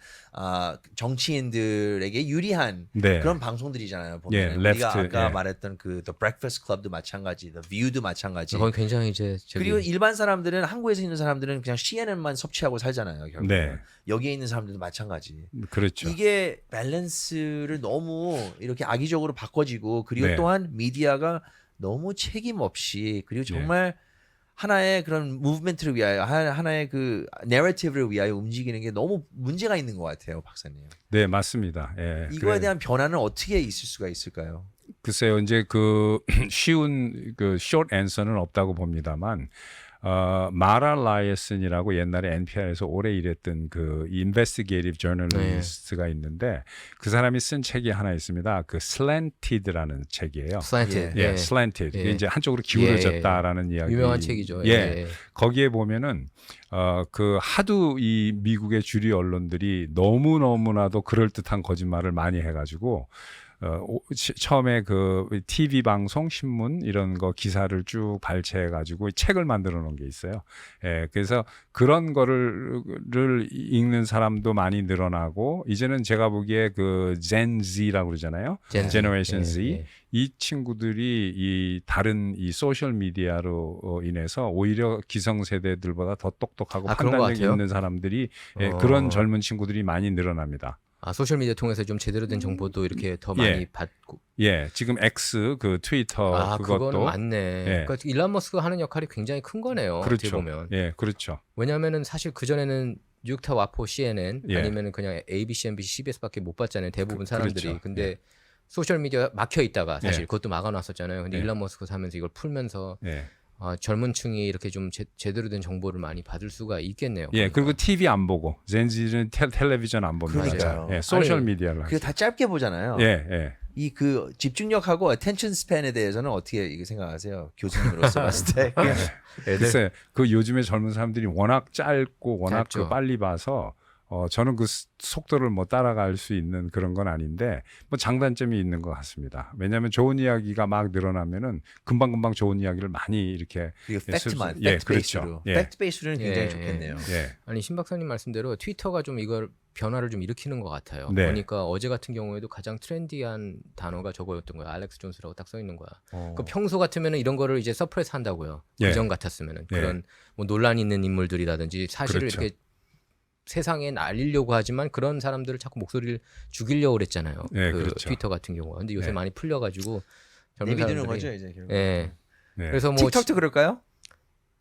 S2: 정치인들에게 유리한
S3: 네.
S2: 그런 방송들이잖아요.
S3: 예,
S2: 보면 우리가
S3: left,
S2: 아까
S3: 예.
S2: 말했던 그 The Breakfast Club도 마찬가지, The View도 마찬가지.
S1: 거기 굉장히 이제
S2: 그리고 일반 사람들은 한국에서 있는 사람들은 그냥 CNN만 섭취하고 살잖아요. 결국
S3: 네.
S2: 여기에 있는 사람들도 마찬가지.
S3: 그렇죠.
S2: 이게 밸런스를 너무 이렇게 악의적으로 바꿔지고 그리고
S3: 네.
S2: 또한 미디어가 너무 책임 없이 그리고 정말 하나의 그런 무브멘트를 위하여 하나의 그 내러티브를 위하여 움직이는 게 너무 문제가 있는 것 같아요, 박사님.
S3: 네, 맞습니다. 예.
S2: 이거에 대한 변화는 어떻게 있을 수가 있을까요?
S3: 글쎄요, 이제 그 쉬운 그 short answer는 없다고 봅니다만, 마라 라이슨이라고 옛날에 NPR에서 오래 일했던 그 investigative journalist가 있는데 그 사람이 쓴 책이 하나 있습니다. 그 slanted라는 책이에요.
S1: 슬란트.
S3: 예, slanted.
S1: 예.
S3: 이게 이제 한쪽으로 기울어졌다라는 이야기.
S1: 유명한 책이죠.
S3: 예. 거기에 보면은 그 하도 이 미국의 주류 언론들이 너무나도 그럴듯한 거짓말을 많이 해가지고 처음에 그 TV 방송, 신문 이런 거 기사를 쭉 발췌해가지고 책을 만들어 놓은 게 있어요. 예, 그래서 그런 거를 읽는 사람도 많이 늘어나고 이제는 제가 보기에 그 Gen Z라고 그러잖아요. Generation Z. 이 친구들이 이 다른 이 소셜 미디어로 인해서 오히려 기성세대들보다 더 똑똑하고
S1: 그런 것
S3: 판단력
S1: 같아요?
S3: 있는 사람들이 그런 젊은 친구들이 많이 늘어납니다.
S1: 소셜 미디어 통해서 좀 제대로 된 정보도 이렇게 더 많이 받고.
S3: 예, 지금 X 그 트위터
S1: 그거는
S3: 그것도
S1: 맞네.
S3: 예.
S1: 그러니까 일론 머스크가 하는 역할이 굉장히 큰 거네요. 어떻게
S3: 그렇죠.
S1: 보면.
S3: 예, 그렇죠.
S1: 왜냐하면은 사실 그 전에는 뉴욕타 와포 CNN
S3: 예.
S1: 아니면은 그냥 ABC, NBC, CBS밖에 못 봤잖아요. 대부분 사람들이.
S3: 그렇죠.
S1: 근데
S3: 예.
S1: 소셜 미디어 막혀 있다가 사실
S3: 예.
S1: 그것도 막아놨었잖아요. 근데
S3: 예.
S1: 일론 머스크 하면서 이걸 풀면서
S3: 예.
S1: 젊은 층이 이렇게 좀 제대로 된 정보를 많이 받을 수가 있겠네요.
S3: 예,
S1: 그러니까.
S3: 그리고 TV 안 보고 젠지는 텔레비전 안 봅니다.
S2: 그러니까요.
S3: 예, 소셜
S1: 아니,
S3: 미디어를
S2: 그게 다 짧게 보잖아요.
S3: 예, 예.
S2: 이 그 집중력하고 attention span에 대해서는 어떻게 이게 생각하세요? 교수님으로서 봤을 때.
S3: 글쎄, 그 요즘에 젊은 사람들이 워낙 짧고 워낙
S1: 짧죠.
S3: 그 빨리 봐서 저는 그 속도를 뭐 따라갈 수 있는 그런 건 아닌데 뭐 장단점이 있는 것 같습니다. 왜냐하면 좋은 이야기가 막 늘어나면은 금방금방 좋은 이야기를 많이 이렇게
S2: 그리고 팩트만,
S3: 예,
S2: 팩트 베이스로.
S3: 그렇죠. 예.
S2: 팩트 베이스로는 굉장히
S1: 예,
S2: 좋겠네요.
S3: 예.
S1: 아니 신 박사님 말씀대로 트위터가 좀 이걸 변화를 좀 일으키는 것 같아요.
S3: 네.
S1: 보니까 어제 같은 경우에도 가장 트렌디한 단어가 저거였던 거야. 알렉스 존스라고 딱 써 있는 거야. 그 평소 같으면은 이런 거를 이제 서프레스 한다고요.
S3: 예.
S1: 그전 같았으면은
S3: 예.
S1: 그런 뭐 논란 있는 인물들이라든지 사실을
S3: 그렇죠.
S1: 이렇게 세상에 알리려고 하지만 그런 사람들을 자꾸 목소리를 죽이려고 그랬잖아요.
S3: 예,
S1: 그
S3: 그렇죠.
S1: 트위터 같은 경우가. 근데 요새
S3: 네.
S1: 많이 풀려가지고 젊은
S2: 내비두는
S1: 사람들이
S2: 거죠 이제 결국.
S1: 예.
S3: 네.
S1: 그래서 뭐
S2: 틱톡도 그럴까요?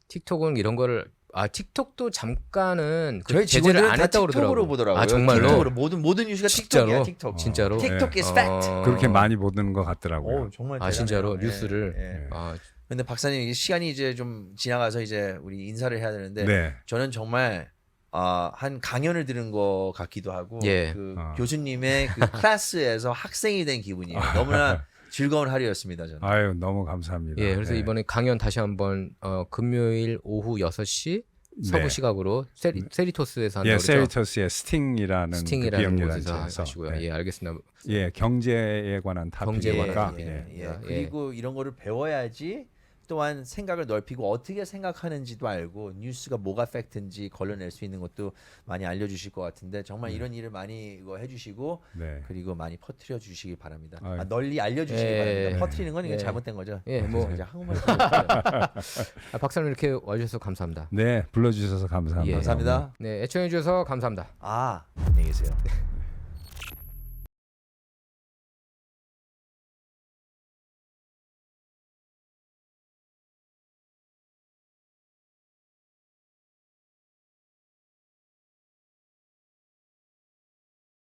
S1: 틱톡은 이런 거를 틱톡도 잠깐은
S2: 저희
S1: 제재를
S2: 직원들은
S1: 안
S2: 다
S1: 했다고
S2: 틱톡으로
S1: 그러더라고요.
S2: 보더라고요.
S1: 정말로?
S2: 틱톡으로 모든 뉴스가
S1: 진짜로?
S2: 틱톡이야. 틱톡.
S1: 진짜로?
S2: 틱톡
S3: 예.
S2: is fact.
S3: 그렇게 많이 보는 것 같더라고요.
S2: 정말
S1: 진짜로?
S2: 대단해요.
S1: 뉴스를?
S2: 예.
S1: 아,
S2: 근데 박사님 이게 시간이 이제 좀 지나가서 이제 우리 인사를 해야 되는데
S3: 네.
S2: 저는 정말 한 강연을 들은 것 같기도 하고
S1: 예.
S2: 그
S3: 아.
S2: 교수님의 그 클래스에서 학생이 된 기분이에요. 너무나 즐거운 하루였습니다. 저는.
S3: 아유, 너무 감사합니다.
S1: 예, 그래서
S3: 네.
S1: 이번에 강연 다시 한번 금요일 오후 6시 서부
S3: 네.
S1: 시각으로 세리토스에서 한다고
S3: 예,
S1: 그러죠.
S3: 세리터스의 스팅이라는
S1: 스팅이라는
S3: 비영리
S1: 곳에서
S3: 단체에서
S1: 하시고요.
S3: 네.
S1: 예, 알겠습니다.
S3: 예, 경제에 관한 타픽이니까
S2: 예.
S1: 예.
S2: 그리고 이런 거를 배워야지 또한 생각을 넓히고 어떻게 생각하는지도 알고 뉴스가 뭐가 팩트인지 걸러낼 수 있는 것도 많이 알려주실 것 같은데 정말 이런 일을 많이 이거 해주시고
S3: 네.
S2: 그리고 많이 퍼뜨려 주시기 바랍니다.
S3: 아유.
S2: 널리 알려주시기
S1: 예.
S2: 바랍니다. 퍼뜨리는 건 이게
S1: 예.
S2: 잘못된 거죠.
S1: 예, 뭐
S2: 이제 한국말로 들었어요.
S1: 박사님 이렇게 와주셔서 감사합니다.
S3: 네, 불러주셔서 감사합니다.
S1: 예.
S2: 감사합니다.
S1: 네, 애청해 주셔서 감사합니다.
S2: 안녕히 계세요.